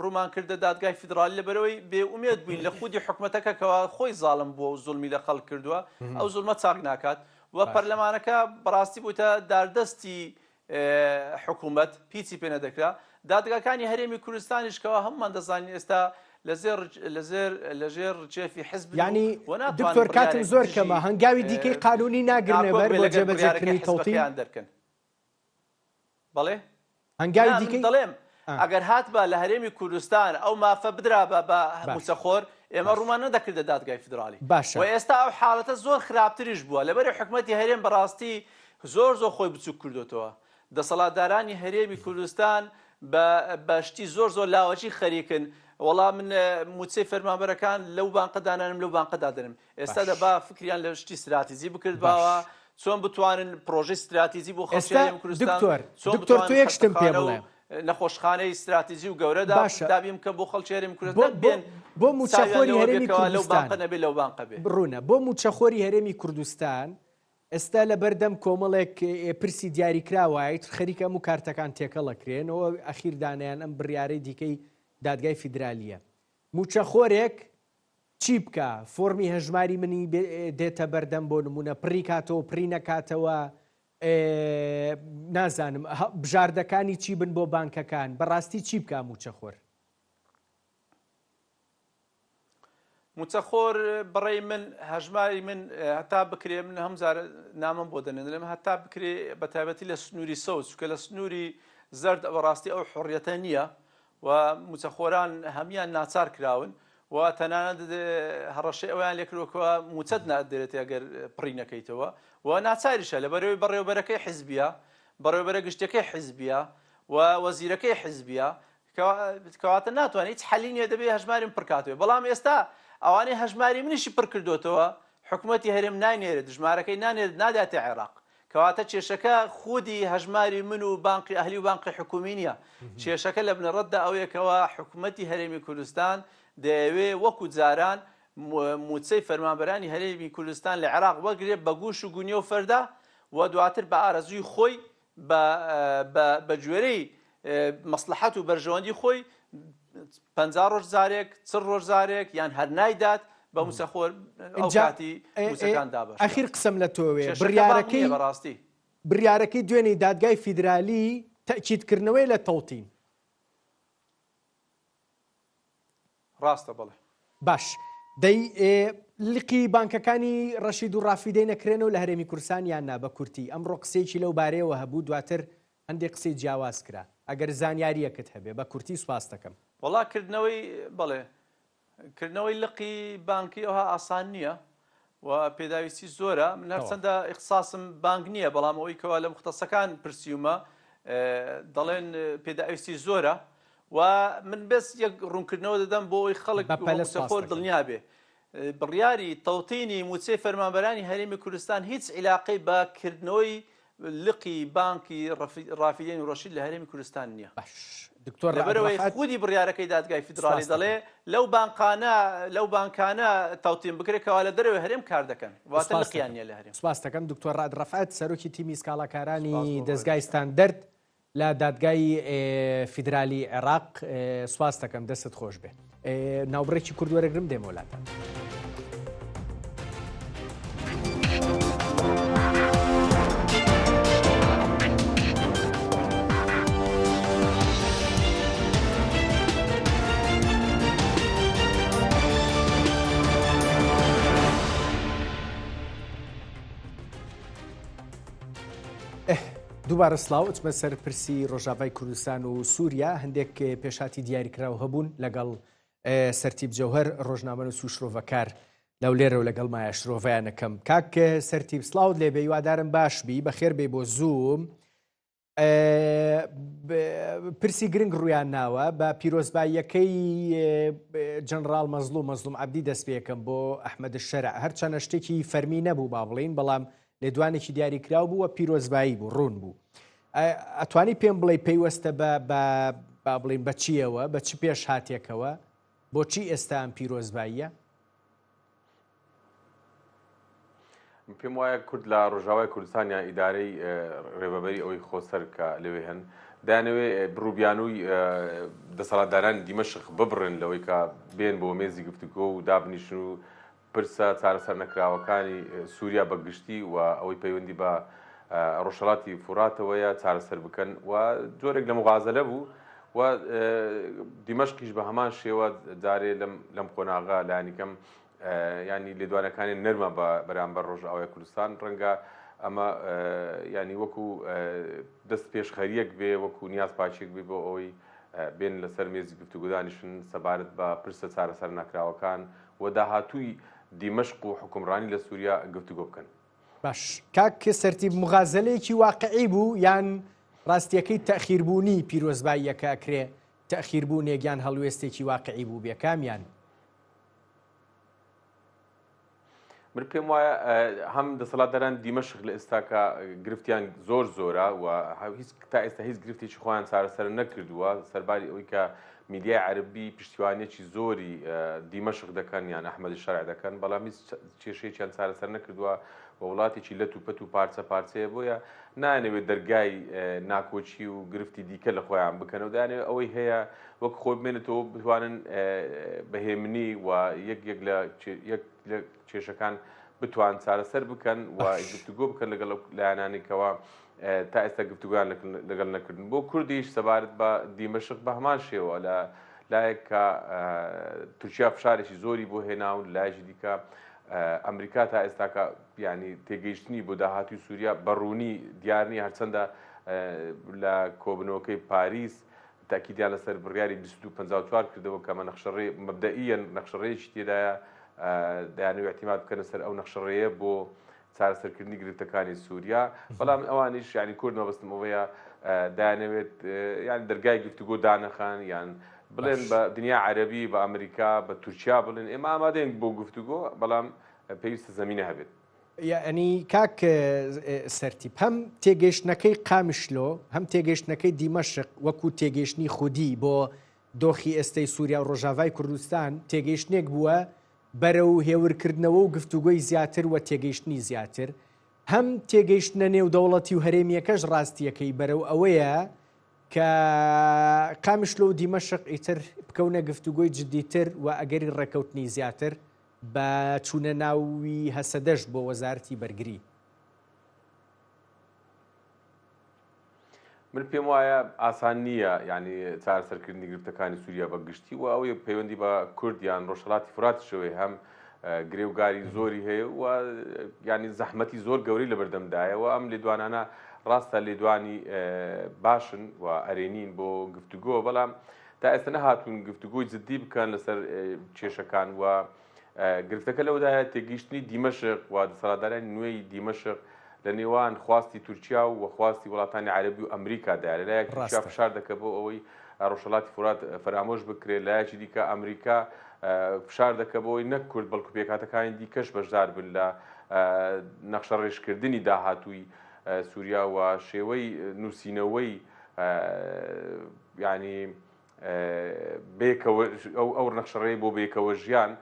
ڕوومان کردە دادگای فیدرالی لەبەرەوەی بێئومێد بووین لە خودی حکوومەتەکە کەوا خۆی زاڵم بووە و زوڵمی لە خەڵک کردووە ئەو زوڵمە چاک ناکات و پەرلەمانەکە بەڕاستی بوویتە داردەستی حکوومەت پیچی پێ نەدەکرا. دادگاکانی هەرێمی کوردستانیش کەوا هەمومان دەزانین ئێستا لەژێر ڕچێفی حزب ینی دکتۆر کاتم زۆر کەمە هەنگاوی دیکەی قانونی ناگرنێ بەر بۆ جێبەجێکردنی تەڵتین دەرکەن. بەڵێ هەنگاوی دیکەی دەڵێم ئەگەر هات بە لە هەرێمی کوردستان ئەو مافە بدرا بە موچەخۆر ئێمە ڕوومان نەدەکردە دادگای فیدرالی و ئێستا ئەو حاڵەتە زۆر خراپتریش بووە لەبەر حکوومەتی هەرێم بەڕاستی زۆر خۆی بچووک کردوتەوە. دەسەڵاتدارانی هەرێمی کوردستان بە شتی زۆر لاوەجی خەریکن. وەڵام من موچەی فەرمانبەرەکان لەو بانقەدانانم لەو بانقەدا دەنم ئێستا دەبا فکریان لە شتی استراتیژی بکردباوە چۆن بتوانن پرۆژەی استراتیژی بۆ خەڵکی کوردستان دکتۆر تۆ یەک شتم پێ بڵێ نەخۆشخانەی استراتیژی و گەورەدا دابیم کە بۆ خەڵکی هەرێمی کوردستان بێن بۆ موچەخۆری هەرێمی کوردستان نەبێ لەو بانقە بێ بڕوونە بۆ موچەخۆری هەرێمی کوردستان ئێستا لە بەردەم کۆمەڵێک پرسی دیاریکراوایت خەریکە هەموو کارتەکان تێکەڵەکرێنەوە ئەخیردانیان ئەم بڕیارەی دیکەی دادگای فیدرالیە. موچەخۆرێک چی بکە؟ فۆرمی هەژماری منی دێتە بەردەم بۆ نمونە پڕی کاتەوە پڕی نەکاتەوە نازانم بژاردەکانی چی بن بۆ بانکەکان بەڕاستی چی بکە موچەخۆر؟ موچەخۆر بەڕێی من هەژماری من هەتا بکرێ من هەمزار نامم بۆ دەنێنم هەتا بکرێ بە تایبەتی لە سنووری سەوز کە لە سنووری زەرد بەڕاستی ئەو حڕیەتە نییە و موچەخۆران هەمیان ناچار کراون و تەنانەت هەڕەشەی ئەویان لێکرۆکەوە موچەت نادرێت ئەگەر پڕی نەکەیتەوە و ناچاریشە لەبەرەوەی بەڕێوەبەرەکەی حیزبیە بەڕێوەبەرە گشتەکەی حیزبیە و وەزیرەکەی حیزبیە کەواتە ناتوانێت هیچ حەلی نییە دەبێت هەژماریم پڕکاتەوە. بەڵام ئێستا ئەوانەی هەژماری منیشی پڕ کردوتەوە حکوومەتی هەرێم نانێرێت ژمارەکەی ناداتێ عێراق کەواتە کێشەکە خودی هەژماری من و بانقی ئەهلی و بانقی حکومی نیە. کێشەکە لە بنەڕەتدا ئەوەیەکەوە حکوومەتی هەرێمی کوردستان دەیەوێ وەکو جاران موچەی فەرمانبەرانی هەرێمی کوردستان لە عێراق وەرگێ بە گوش و گونیە و فەردا و دواتر بە ئارەزووی خۆی بە گوێرەی مەسلحەت و بەرژەوەندی خۆی 50 ڕۆژ زارێک 40 ڕۆژ زارێک یان هەر نایدات بە موچەخۆر ئەو کاتی موچەکان دابەش. ئەخیر قسەم لە تۆوێ بڕیارەکەی دوێنێ دادگای فیدرالی تەکیدکردنەوەی لە تەڵتین ڕاستە بڵێ باش دەی لقی بانکەکانی ڕەشید و ڕافیدەی نەکرێنەوە لە هەرێمی کوردستان یان نا بە کورتی ئەمڕۆ قسێکی لەو بارەیەوە هەبوو دواتر هەندێک قسەی جیاواز کرا ئەگەر زانیاریەکت هەبێ بە کورتی سوپاس دەکەم. وەڵا کردنەوەی بڵێ کردنەوەی لقی بانکی ئەوها ئاسان نییە و پێداویستی زۆرە. من هەرچەندە ئیخساسم بانک نییە بەڵام ئەوەی کەوا لە مختصەکان پرسیومە دەڵێن پێداویستی زۆرە و من بەس یەک ڕوونکردنەوە دەدەم بۆ ئەوی خەڵک موچەخۆر دڵنیا بێ. بڕیاری تەڵتینی موچەی فەرمانبەرانی هەرێمی کوردستان هیچ عیلاقەی بە کردنەوەی لقی بانکی ڕافیدین و ڕەشید لە هەرێمی کوردستان نییە. دکتۆر لەبەرەوەی خودی بڕیارەکەی دادگای فیدرالی دەڵێ لەو بانکانە تاوتین بکرێتەوە لە دەرەوەی هەرێم کار دەکەن واتە لقیان نیە لە هەرێم. سپاس دەکەم دکتۆر ڕادڕەفعەت سەرۆکی تیمی سکاڵاکارانی دەستگای ستاندەرد لە دادگای فیدرالی عێراق. سپاس دەکەم دەستت خۆش بێ. ناوبڕێکی کورد وەرەگرم دێمە وڵاتە. دووبارە سلااو چمە سەرپرسی ڕۆژاوای کوردستان و سووریا هەندێک پێشاتی دیاریکراوە هەبوون لەگەڵ سەرتیب جەوهەر ڕۆژنامە و سوشرۆڤەکار لەو لێرە و لەگەڵ مایە شرۆڤیانەکەم. کاک سەرتیب سلااوت لێبێ هیوادارم باشبی بەخێر بێ بۆ زووم. پرسی گرنگ ڕویان ناوە بە پیرۆزباییەکەی جەنرال مەزلوم عەبدی دەست پێکەم بۆ ئەحمەد شەرع هەرچەنە شتێکی فەرمی نەبوو با بڵین بەڵام لێدوانێکی دیاریکراو بوو و پیرۆزبایی بوو ڕوون بوو. ئەتوانی پێم بڵێ پێیوەستە با بڵین بە چیەوە بە چی پێش هاتێکەوە بۆچی ئێستا ئەم پیرۆزباییە؟ پێم وایە کورد لە ڕۆژاوای کوردستان یان ئیدارەی ڕێبەبەری ئەوەی خۆسەر کە لەوێ هەن دانەوێ بڕووبیانووی دەسەڵاتداران دیمەشق ببڕن لەوەی کە بێن بۆ مێزی گفتوگۆ و دابنیشن و پرسە چارەسەر نەکراوەکانی سووریا بەگشتی و ئەوەی پەیوەندی بە ڕۆژهەڵاتی فوراتەوەیە چارەسەر بکەن و جۆرێک لە مغازەلە بوو و دیمەشقیش بە هەمان شێوە جارێ لەم قۆناغا لایەنیکەم ینی لێدوانەکانی نەرمە بەرامبەر ڕۆژئاوای کوردستان ڕەنگە ئەمە ینی وەکو دەست پێشخەریەک بێ وەکو نیاز پاچێک بێ بۆ ئەوەی بێن لەسەر مێزی گفتوگۆدانیشن سەبارەت بە پرسە چارەسەر نەکراوەکان و داهاتووی دیمەشق و حکومڕانی لە سووریا گفتوگۆ بکەن. باش کاک سەرتیب مغازەلەیەکی واقعی بوو یان ڕاستیەکەی تەخیربوونی پیرۆزباییەکە ئەکرێ تەخیربوونێک یان هەڵوێستێکی واقعی بوو بێ کامیان؟ من پێم وایە هەم دەسەڵاتداران دیمەشق لە ئێستاکە گرفتیان زۆرە و تا ئێستا هیچ گرفتێکی خۆیان چارەسەر نەکردووە سەرباری ئەوەی کە میدیای عەربی پشتیوانێکی زۆری دیمەشق دەکەن یان ئەحمەدی شەرع دەکەن بەڵام هیچ کێشەیەکیان چارەسەر نەکردووە و وڵاتێکی لە توپەت و پارچەیە بۆیە نانەوێت دەرگای ناکۆچی و گرفتی دیکە لە خۆیان بکەنەوە دانێت ئەوەی هەیە وەک خۆی بمێنێتەوە بتوانن بەهێمنی و یەک لە کێشەکان بتوان چارەسەر بکەن و گفتوگۆ بکەن لەگەڵ لایەنانێکەوە تا ئێستا گفتوگویان لەگەڵ نەکردن. بۆ کوردیش سەبارەت بە دیمەشق بە هەمان شێوە لە لایەک کە تورکیا فشارێکی زۆری بۆ هێناون لایەکی دیکە ئەمریکا تا ئێستاکە ینی تێگەیشتنی بۆ داهاتوی سووریا بەڕوونی دیارنی هەرچەندە لە کۆبنەوەکەی پاریس تاکیدیان لەسەر بڕیاری 2254 کردەوە کە ئەمە نەخشەڕێ مەبدەئیەن نەخشەڕەیەکی تێدایە دەیانەوێت اعتیماد بکەنە سەر ئەو نەخشەڕەیە بۆ چارەسەرکردنی گرفتەکانی سووریا بەڵام ئەوانیش ینی کورد مەبەستم ئەوەیە دایانەوێت یان دەرگای گفتوگۆ دانەخان یان بڵێن بە دنیا عەرەبی بە ئەمریکا بە تورکیا بڵێن ئێمە ئامادەین بۆ گفتوگۆ بەڵام پێویستە زەمینە هەبێت. یعنی کاک سەرتیب هەم تێگەیشتنەکەی قامیشلۆ هەم تێگەیشتنەکەی دیمەشق وەکو تێگەیشتنی خودی بۆ دۆخی ئێستەی سووریا و ڕۆژاوای کوردستان تێگەیشتنێک بووە بەرەو هێورکردنەوە و گفتوگۆی زیاتر و تێگەیشتنی زیاتر هەم تێگەیشتنە نێودەوڵەتی و هەرێمیەکەش ڕاستیەکەی بەرەو ئەوەیە کە قامیشلۆ و دیمەشق ئیتر بکەونە گفتوگۆی جدیتر و ئەگەری ڕێکەوتنی زیاتر بە چوونە ناوی هەسەدەش بۆ وەزارەتی بەرگری. من پێم وایە ئاسان نییە ینی چارەسەرکردنی گرفتەکانی سووریا بەگشتی و ئەوەی پەیوەندی بە کوردیان ڕۆژهەڵاتی فوراتیشەوەی هەم گرێوگاری زۆری هەیە و ینی زەحمەتی زۆر گەوری لە بەردەمدایە و ئەم لێدوانانە ڕاستە لێدوانی باشن و ئەرێنین بۆ گفتوگۆ بەڵام تا ئێستا نەهاتوون گفتوگۆی جدی بکەن لەسەر کێشەکان و گرفتەکە لەوەدایە تێگەیشتنی دیمەشق و دەسەڵاتدارانی نوێی دیمەشق لە نێوان خواستی تورکیا و خواستی وڵاتانی عەرەبی و ئەمریکادایە لەلایەک تورکیا فشار دەکات بۆ ئەوەی ڕۆژهەڵاتی فورات فەرامۆش بکرێت لایەکی دیکە ئەمریکا فشار دەکات بۆ ئەوەی نەک کورد بەڵکو پێکهاتەکانی دیکەش بەشدار بن لە نەخشە ڕێژکردنی داهاتووی سووریا و شێوەی نووسینەوەی ینی ئەو نەخشەڕێی بۆ بێکەوە ژیان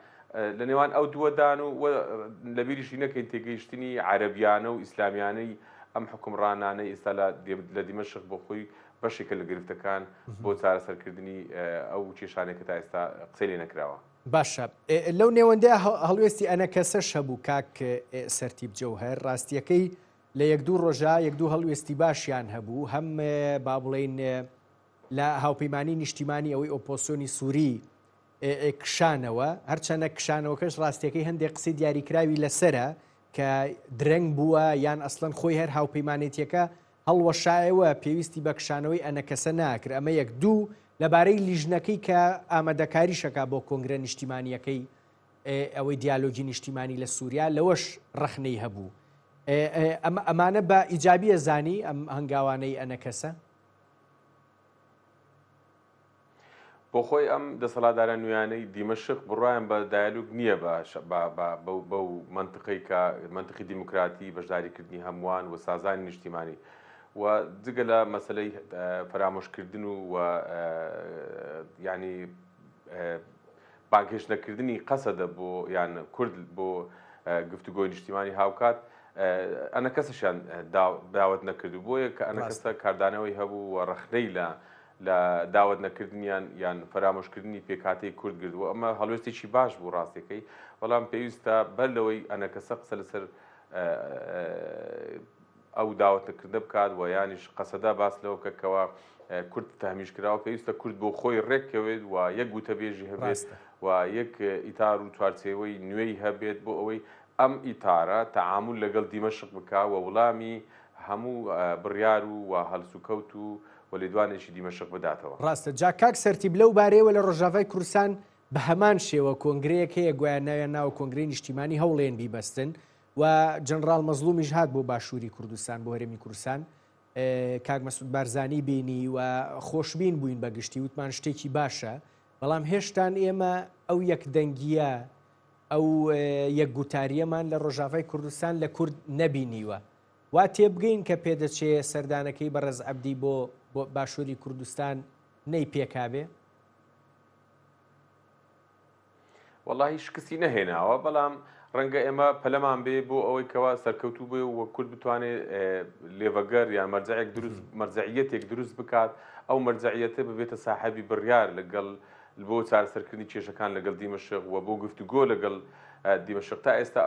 لە نێوان ئەو دووەدان و لە بیریشی نەکەین تێگەیشتنی عەرەبیانە و ئیسلامیانەی ئەم حکومڕانانەی ئێستا لە دیمەشق بۆ خۆی بەشێکە لە گرفتەکان بۆ چارەسەرکردنی ئەو کێشانێک کە تا ئێستا قسەی لێ نەکراوە. باشە لەو نێوەندەیە هەڵوێستی ئەنە کەسەش هەبوو کاک سەرتیب جەوهەر ڕاستیەکەی لە یەک دوو ڕۆژە یەک دوو هەڵوێستی باشیان هەبوو هەم با بڵێن لە هاوپەیمانی نیشتیمانی ئەوەی ئۆپۆسیۆنی سووری کشانەوە هەرچەنە کشانەوەکەش ڕاستیەکەی هەندێک قسەی دیاریکراوی لەسرە کە درەنگ بووە یان ئەسڵەن خۆی هەر هاوپەیمانێتیەکە هەڵوەشایەوە پێویستی بە کشانەوەی ئەنە کەسە ناکرد ئەمە یەک دوو لەبارەی لیژنەکەی کە ئامادەکاری شەکا بۆ کۆنگرە نیشتیمانیەکەی ئەوەی دیالۆگی نیشتیمانی لە سووریا لەوەش ڕەخنەی هەبوو ئەمانە بە ئیجابیە زانی ئەم هەنگاوانەی ئەنە کەسە بۆ خۆی ئەم دەسەڵاتدارە نوێیانەی دیمەشق بڕایان بە دایالوگ نییە بەو منطقەی کە منطقی دیموکراتی بەشداریکردنی هەمووان و سازانی نیشتیمانی و جگە لە مەسلەی فرامۆشکردن و ینی بانکێشنەکردنی قەسەدە بۆ یان کورد بۆ گفتوگۆی نیشتیمانی هاوکات ئەنە کەسەشیان داوت نەکردو بۆیە کە ئەنە کەسە کاردانەوەی هەبوو و ڕەخنەی لە داوت نەکردنیان یان فرامۆشکردنی پێکاتەی کورد گردووە ئەمە هەڵوێستێکی باش بوو ڕاستەکەی بەڵام پێویستە بەر لەوەی ئەنە کەسە قسە لەسەر ئەو داوەتەکردە بکات و یانیش قەسەدا باس لەوە بکەکەوە کورد تەهمیشکراوە پێویستە کورد بۆ خۆی ڕێککەوێت و یەک گوتەبێژی هەبێت و یەک ئیتار و چوارچێوەی نوێی هەبێت بۆ ئەوەی ئەم ئیتارە تەعامل لەگەڵ دیمەشق بکات و وەڵامی هەموو بڕیار و هەڵسوکەوت و وەلێدوانێکی دیمەشق بداتەوە. ڕاستە جا کاک سەرتیب لەو بارەیەوە لە ڕۆژاوای کوردستان بە هەمان شێوە کۆنگرەیەک هەیە گویانەوە ناو کۆنگرەی نیشتیمانی هەوڵێن بیبەستن و جەنرال مەزلومیش هات بۆ باشووری کوردستان بۆ هەرێمی کوردستان کاک مەسعود بارزانی بینی و خۆشببین بووین بە گشتی وتمان شتێکی باشە بەڵام هێشتان ئێمە ئەو یەکدەنگیە ئەو یەکگوتاریەمان لە ڕۆژاوای کوردستان لە کورد نەبینیوە وا تێبگەین کە پێدەچێ سەردانەکەی بەڕێز عەبدی بۆ باشووری کوردستان نەی پێکابێ وەڵاهی شکستی نەهێناوە بەڵام ڕەنگە ئێمە پەلەمان بێ بۆ ئەوەی کەوا سەرکەوتوو بێ و کورد بتوانێت لێڤەگەر یان مەرجعیەتێک دروست بکات ئەو مەرجعیەتە ببێتە ساحەبی بڕیار لەگەڵ بۆ چارەسەرکردنی کێشەکان لەگەڵ دیمەشق و بۆ گفتوگۆ لەگەڵ دیمەشق تا ئێستا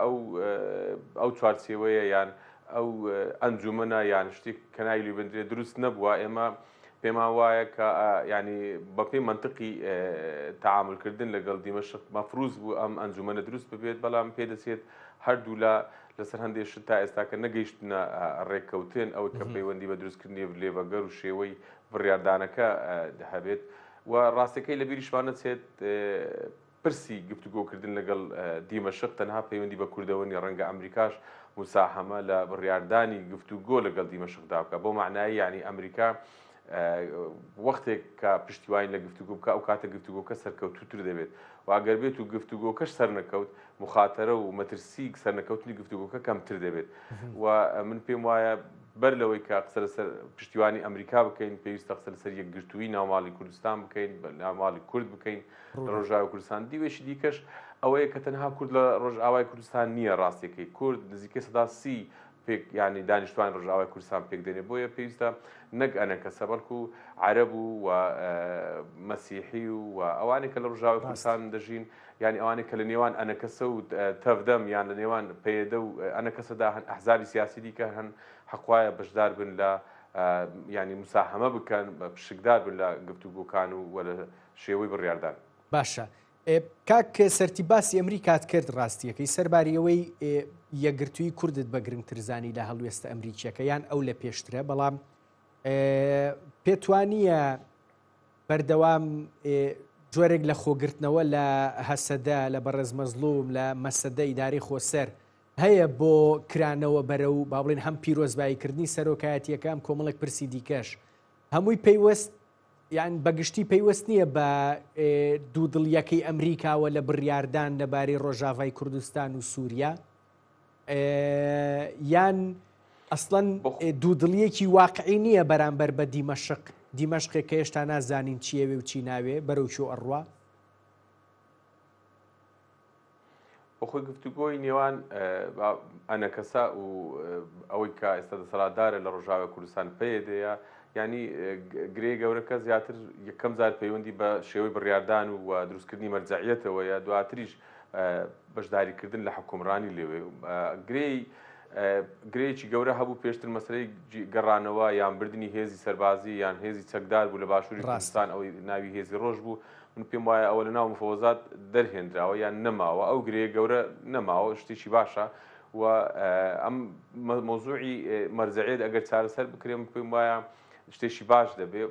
ئەو چوارچێوەیە یان ئەو ئەنجومەنە یان شتێک کەنای لێبندرێ دروست نەبووە ئێمە پێمان وایە کە ینی بەپێی منطقی تەعاملکردن لەگەڵ دیمەشق مەفروض بوو ئەم ئەنجومەنە دروست ببێت بەڵام پێدەچێت هەردوو لەسەر هەندێک شت تا ئێستا کە نەگەیشتنە ڕێککەوتن ئەوەی کە پەیوەندی بە دروستکردنی لێڤەگەر و شێوەی بڕیاردانەکە هەبێت و ڕاستەکەی لە بیریشمان نەچێت پرسی گفتوگۆکردن لەگەڵ دیمەشق تەنها پەیوەندی بە کوردەوەنی ڕەنگە ئەمریکاش مساهمە لە بڕیاردانی گفتوگۆ لەگەڵ دیمەشقدا بکە بۆ معنایی یعنی ئەمریکا وەختێک کە پشتیوانی لە گفتوگۆ بکە ئەو کاتە گفتوگۆکە سەرکەوتووتر دەبێت و ئەگەر بێت و گفتوگۆکەش سەر نەکەوت مخاتەرە و مەترسی سەرنەکەوتنی گفتوگۆکە کەمتر دەبێت و من پێم وایە بەر لەوەی کە قسە لەسەر پشتیوانی ئەمریکا بکەین پێویستە قسە لەسەر یەکگرتووی ناوماڵی کوردستان بکەین ناوماڵی کورد بکەین لە ڕۆژاوای کوردستان دیوێشی دیکەش ئەوەیە کە تەنها کورد لە ڕۆژئاوای کوردستان نییە ڕاستیەکەی کورد نزیکەی سەدا 30 پێک ینی دانیشتوان ڕۆژئاوای کوردستان پێک دێنێ بۆیە پێویستە نەک ئەنە کەسە بەڵکو عەرەب و مەسیحی و ئەوانێک کە لە ڕۆژئاوای کوردستان دەژین ینی ئەوانێک کە لە نێوان ئەنە کەسە و تەفدەم یان لە نێوان پەیەدە و ئەنە کەسەدا هەن ئەحزابی سیاسی دیکە هەن حەقوایە بەشدار بن لە ینی مساهمە بکەن پشکدار بن لە گفتوگۆکان و لە شێوەی بڕیاردان. باشە کاک سەرتی باسی ئەمریکات کرد ڕاستیەکەی سەرباریەوەی یەکگرتووی کوردت بە گرنگترزانی لە هەڵوێستە ئەمریکیەکە یان ئەو لە پێشترە بەڵام پێتوانیە بەردەوام جۆرێک لە خۆگرتنەوە لە هەسەدە لە بەڕێز مەزلوم لە مەسەدە ئیداری خۆسەر هەیە بۆ کرانەوە بەرە و با بڵێن هەم پیرۆزباییکردنی سەرۆکایەتیەکان کۆمەڵێک پرسی دیکەش هەمووی پێیوەست یان بەگشتی پێیوەست نییە بە دوودڵیەکەی ئەمریکاوە لە بڕیاردان لەبارەی ڕۆژاوای کوردستان و سووریا یان ئەسڵەن دوودڵیەکی واقعی نییە بەرامبەر بە دیمەشقێک کە هێشتا نازانین چیەوێ و چی ناوێ بەرەو چۆ ئەڕوا. بەخۆی گفتوگۆی نێوان ئەنەکەسا و ئەوەی کە ئێستا دەسەڵاتدارە لە ڕۆژاوای کوردستان پێدەیە، ینی گرێ گەورەکە زیاتر یەکەم زار پەیوەندی بە شێوەی بڕیاردان و دروستکردنی مەرجەعیەتەوەیە، دواتریش بەشداریکردن لە حکومڕانی لێوێ. گرەیەکی گەورە هەبوو پێشتر مەسلەی گەڕانەوە یان بردننی هێزی سەربازی یان هێزی چەکدار بوو لە باشووری کوردستان، ئەوەی ناوی هێزی ڕۆژ بوو. من پێم وایە ئەوە لە ناو مفۆزات دەرهێنراوە یان نەماوە، ئەو گرەیە گەورە نەماوە، شتێکی باشە و ئەم مۆزوعی مەرجەعیەت ئەگەر چارەسەر بکرێن پێم وایە شتێکی باش دەبێ.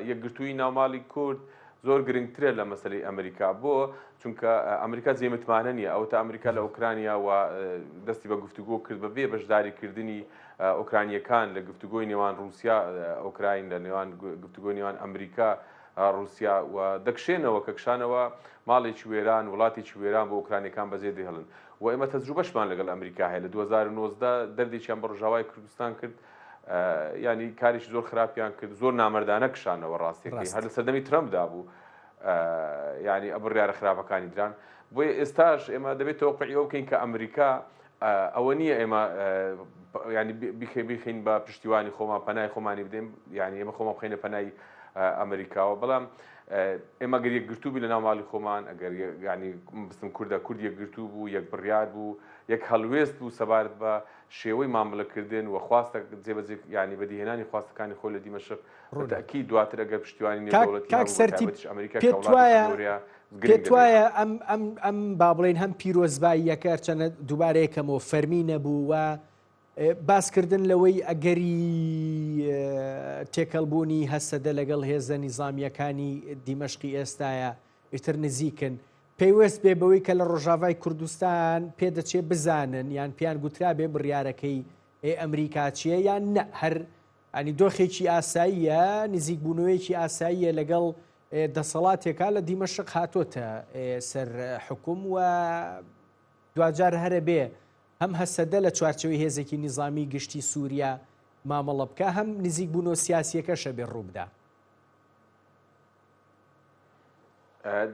یەکگرتووی ناوماڵی کورد زۆر گرنگترە لە مەسلەی ئەمریکا، بۆ چونکە ئەمریکا جێمتمانە نییە، ئەو تا ئەمریکا لە ئوکرانیا و دەستی بە گفتوگۆ کرد بەبێ بەشداریکردنی ئۆکرانیەکان لە گفتوگۆی نێوان رووسیا ئۆکراین، لە نێوان گفتوگۆی نێوان ئەمریکا رووسیا و دەکشێنەوە کە کشانەوە ماڵێکی وێران وڵاتێکی وێران بۆ ئوکرانیەکان بەجێ دەهێڵن. و ئێمە تەجروبەشمان لەگەڵ ئەمریکا هەیە لە 2019 دەردێکیان بە ڕۆژاوای کوردستان کرد، ینی کاریشی زۆر خراپیان کرد، زۆر نامەردانە کشانەوە ڕاستیەکەی هەر لە سەردەمی ترەمپدا بوو، ینی ئەبڕیارە خراپەکانی دران. بۆیە ئێستاش ئێمە دەبێت تەوەقعی ئەو بکەین کە ئەمریکا ئەوە نییە ئێمە ینی بیخین بە پشتیوانی خۆمان پەنای خۆمانی بدەین، ینی ئێمە خۆمان بخینە پەنای ئەمریکاوە، بەڵام ئێمە گەر یەکگرتوو لە ناو ماڵی خۆمان، ئەگەر ینی بستم کوردە کورد یەکگرتوو بوو، یەک بڕیار بوو، یەک هەڵوێست بوو سەبارەت بە شێوەی مامەڵەکردن و خواستە جێبەجێ ینی بەدیهێنانی خواستەکانی خۆی لە دیمەشق بەتەکید دواتر ئەگەر پشتیوانی نێودەوڵەتی ئەمریکا پێت وایە ئەم با بڵێن هەم پیرۆزباییەکە چەنە دووبارەیەکەمەوە فەرمی نەبوو و باسکردن لەوەی ئەگەری تێکەڵبوونی هەسەدە لەگەڵ هێزە نیزامیەکانی دیمەشقی ئێستاە ئیتر نزیکن، پێیوەست بێ بەوەی کە لە ڕۆژاوای کوردستان پێدەچێ بزانن یان پیان گوترا بێ بڕیارەکەی ئەمریکا چییە یان نە، هەر ئەنی دۆخێکی ئاساییە، نزیک بوونەوەیەکی ئاساییە لەگەڵ دەسەڵاتێکا لە دیمەشق هاتۆتە سەر حکوم و دوجار هەرە بێ هەم هەسەدە لە چوارچەوەی هێزێکی نیزامی گشتی سووریا مامەڵە بکە، هەم نزیک بوونەوە سیاسیەکەشە بێ ڕووبدا.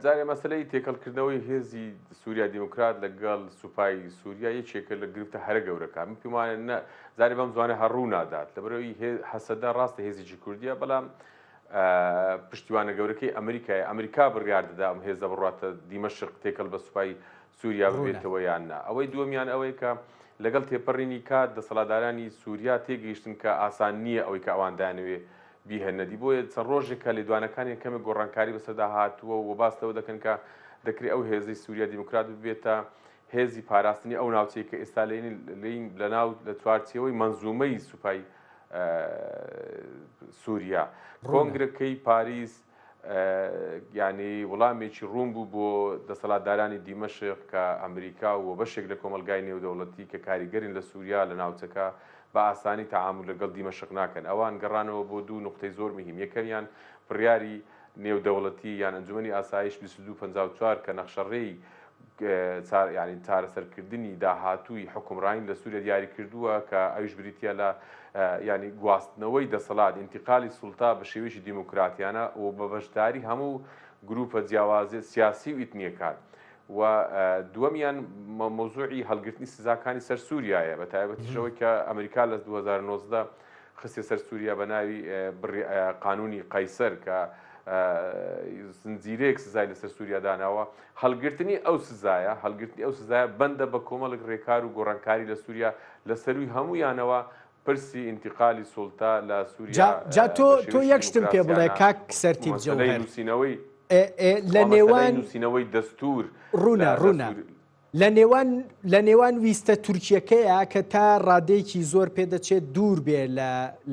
جارێ مەسلەی تێکەڵکردنەوەی هێزی سووریا دیموکرات لەگەڵ سوپای سووریا یەکێکە لە گرفتە هەرە گەورەکە. من پێم وایە جارێ بەم زوانە هەڕوو نادات لەبەرەوەی هەسەدە ڕاستە هێزێکی کوردیە، بەڵام پشتیوانە گەورەکەی ئەمریکایە، ئەمریکا بڕیار دەدا ئەم هێزە بڕاتە دیمەشق تێکەڵ بە سوپای سووریا ببێتەوە یان نا. ئەوەی دووەمیان ئەوەی کە لەگەڵ تێپەڕینی کات دەسەڵاتدارانی سووریا تێگەیشتن کە ئاسان نییە ئەوەی کە ئەوان دانەوێ بیهێنەدی، بۆیە چەند ڕۆژێکە لێدوانەکانی کەمێک گۆڕانکاری بەسەردا هاتووە و باستەوە دەکەن کە دەکرێت ئەو هێزەی سووریا دیموکرات ببێتە هێزی پاراستنی ئەو ناوچەی کە ئێستا لە ناو لە چوارچێوەی مەنزومەی سوپای سووریا. کۆنگرەکەی پاریس ینی وەڵامێکی ڕوون بوو بۆ دەسەڵاتدارانی دیمەشق کە ئەمریکا و بەشێک لە کۆمەلگای نێودەوڵەتی کە کاریگەرین لە سووریا لە ناوچەکە بە ئاسانی تەعامل لەگەڵ دیمەشق ناکەن. ئەوان گەڕانەوە بۆ دوو نقطەی زۆر مهم. یەکەمیان بڕیاری نێودەوڵەتی یان ئەنجومەنی ئاسایش 2254 کە نەخشەڕێی ینی چارەسەرکردنی داهاتووی حکومڕانی لە سووریا دیاری کردووە کە ئەویش بریتە لە ینی گواستنەوەی دەسەڵات ئینتیقالی سوڵتا بە شێوەیەکی دیموکراتیانە و بە بەشداری هەموو گروپە جیاوازی سیاسی و ئیتنیەکان. و دووەمیان مۆزوعی هەڵگرتنی سزاکانی سەر سووریایە، بە تایبەتیشەوەی کە ئەمریکا لە 2019 خستێ سەر سووریا بە ناوی قانونی قەیسەر کە زنجیرەیەک سزای لەسەر سووریا داناوە. هەڵگرتنی ئەو سزایە بەندە بە کۆمەڵک ڕێکار و گۆڕانکاری لە سووریا لە سەروی هەموویانەوە پرسی ئینتیقالی سوڵتا لە سووریا. جا تۆ یەک شتم پێ بڵێ کاک سەرتیب جەوهەر، لە نێوان نووسینەوەی دەستور ڕوونە لە نێوان ویستە تورکیەکەیە کە تا ڕادەیەکی زۆر پێدەچێت دوور بێ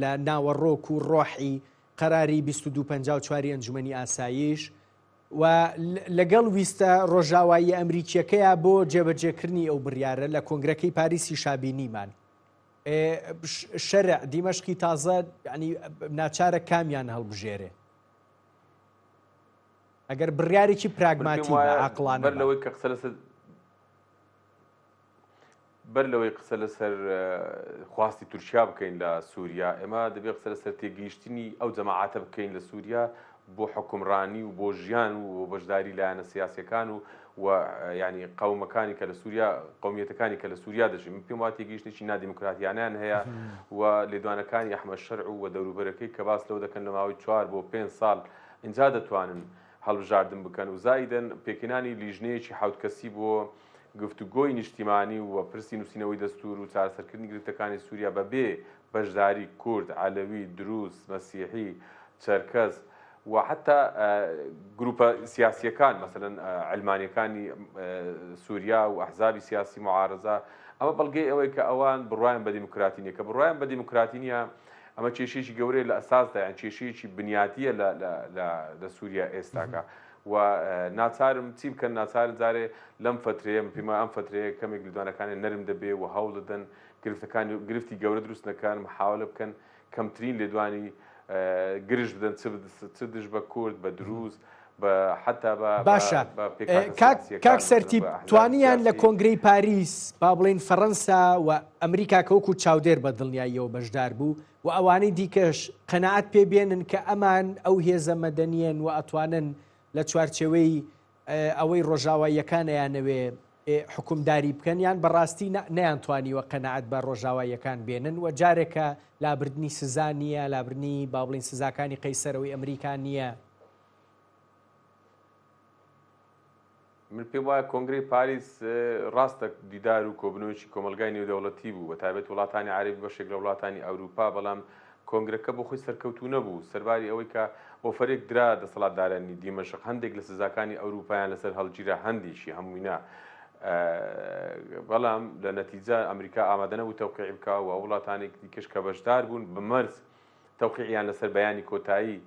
لە ناوەڕۆک و ڕۆحی قەراری 2254 ئەنجومەنی ئاسایش و لەگەڵ ویستە ڕۆژاوایی ئەمریکیەکەیە بۆ جێبەجێکردنی ئەو بڕیارە لە کۆنگرەکەی پاریسی شابینیمان. شەرع دیمەشقی تازە ینی ناچارە کامیان هەڵبژێرێ ئەگەر بڕیارێکی پراگماتی عاقڵانە لەوەی کە قسە لەسەر بەر لەوەی قسە لەسەر خواستی تورکیا بکەین لە سووریا ئێمە دەبێت قسە لەسەر تێگەیشتنی ئەو جەماعاتە بکەین لە سووریا بۆ حکومڕانی و بۆ ژیان و بەشداری لایەنە سیاسیەکان و ینی قەومەکانی کە لە سووریا قومیەتەکانی کە لە سووریا دەژین من پێم وایە تێگەیشتێکی نادیموکراتیانیان هەیە و لێدوانەکانی ئەحمەد شەرع و دەوروبەرەکەی کە باس لەو دەکەن لە ماوەی 4 بۆ 5 ساڵ اینجا دەتوانن هەڵبژاردن بکەن و زایدەن پێکێنانی لیژنەیەکی حوت کەسی بۆ گفتوگۆی نیشتیمانی و پرسی نووسینەوەی دەستور و چارەسەرکردنی گرفتەکانی سووریا بەبێ بەشداری کورد عەلەوی دروز مەسیحی چەرکەز و حتا گروپە سیاسیەکان مەسەلەن علمانیەکانی سووریا و ئەحزابی سیاسی معارەزە ئەمە بەڵگەی ئەوەی کە ئەوان بڕواان بە دیموکراتی نیە کە بڕواان بە دیموکراتی نیە ئەمە کێشەیەکی گەورەی لە ئەساسدا یان کێشەیەکی بنیاتیە لە سووریا ئێستاکە و ناچارم چی بکەن ناچارن جارێ لەم فترەیە پێما ئەم فترەیە کەمێک لەدوانەکانی نەرم دەبێ و هەوڵ دەدەن گرفتی گەورە دروست نەکەن محاولە بکەن کەمترین لێدوانی گرژ بدەن چ دژ بە کورد بە دروز بە حتا باشە کاک سەرتیب توانیان لە کۆنگرەی پاریس با بڵێن فەڕەنسا و ئەمریکا کە وەکو چاودێر بە دڵنیاییەوە بەشدار بوو و ئەوانەی دیکەش قەنەعەت پێبێنن کە ئەمان ئەو هێزە مەدەنیەن و ئەتوانن لە چوارچێوەی ئەوەی ڕۆژاواییەکانیانەوێ حکومداری بکەن یان بەڕاستی نەیانتوانیوە قەنەعەت بە ڕۆژاواییەکان بێنن و جارێکە لابردنی سزا نییە لابردنی با بڵین سزاکانی قەیسەرەوەی ئەمریکا نییە. من پێم وایە کۆنگرەی پاریس ڕاستە دیدار و کۆبنەوەیکی کۆمەلگای نێودەوڵەتی بوو بە تایبەت وڵاتانی عەرەبی بەشێک لە وڵاتانی ئەوروپا بەڵام کۆنگرەکە بۆ خۆی سەرکەوتوو نەبوو سەرباری ئەوەی کە ئۆفەرێک درا دەسەڵاتدارانی دیمەشق هەندێک لە سزاکانی ئەوروپایان لەسەر هەڵگیرە هەندێکی هەمووینا بەڵام لە نەتیجە ئەمریکا ئامادە نەبوو تەوقیع بکا و وڵاتانێک دیکەش کە بەشدار بوون بە مەرز تەوقیعیان لەسەر بەیانی کۆتایی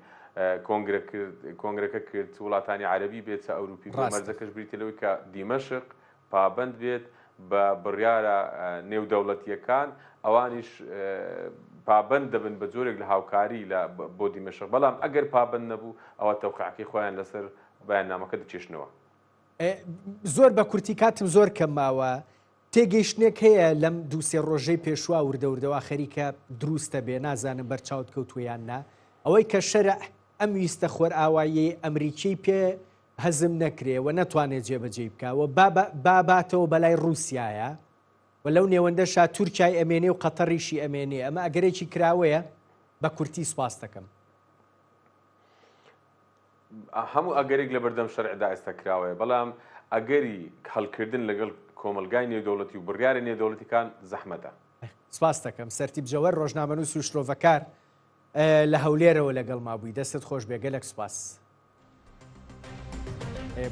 کۆنگرەکە کرد وڵاتانی عەرەبی بێت چە ئەوروپی مەرزەکەش بریتە لەوەی کە دیمەشق پابەند بێت بە بڕیارە نێودەوڵەتیەکان ئەوانیش پابەند دەبن بە جۆرێک لە هاوکاری بۆ دیمەشق بەڵام ئەگەر پابەند نەبوو ئەوە تەوقیعەکەی خۆیان لەسەر بەیاننامەکە دەچێشنەوە. زۆر بە کورتی کاتم زۆر کەم ماوە تێگەیشتنێک هەیە لەم دووسێ ڕۆژەی پێشوا وردەوردەوە خەریکە دروستە بێ نازانم بەرچاوت کەوتویان نا ئەوەی کە شەرع ئەم ویستە خۆر ئاوایی ئەمریکی پێ هەزم نەکرێ و نەتوانێت جێبەجێ بکەوە باباتەوە بەلای رووسایە و لەو نێوەندەشا تورکای ئەمێنێ و قەتەڕیشی ئەمێنێ ئەمە ئەگەرێکی کراوەیە بە کورتی سوپاس دەکەم. هەموو ئەگەرێک لە بەردەم شەرعدا ئێستا کراوەیە بەڵام ئەگەری هەڵکردن لەگەڵ کۆمەلگای نێودەوڵەتی و بڕیارە نێودەوڵەتیەکان زەحمەتە. سوپاس دەکەم. سەرتیب جەوەر ڕۆژنامەنووس و شرۆڤەکار لە هەولێرەوە لەگەڵ مابووی دەستت خۆش بێ گەلێک سوپاس.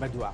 بەدوعا.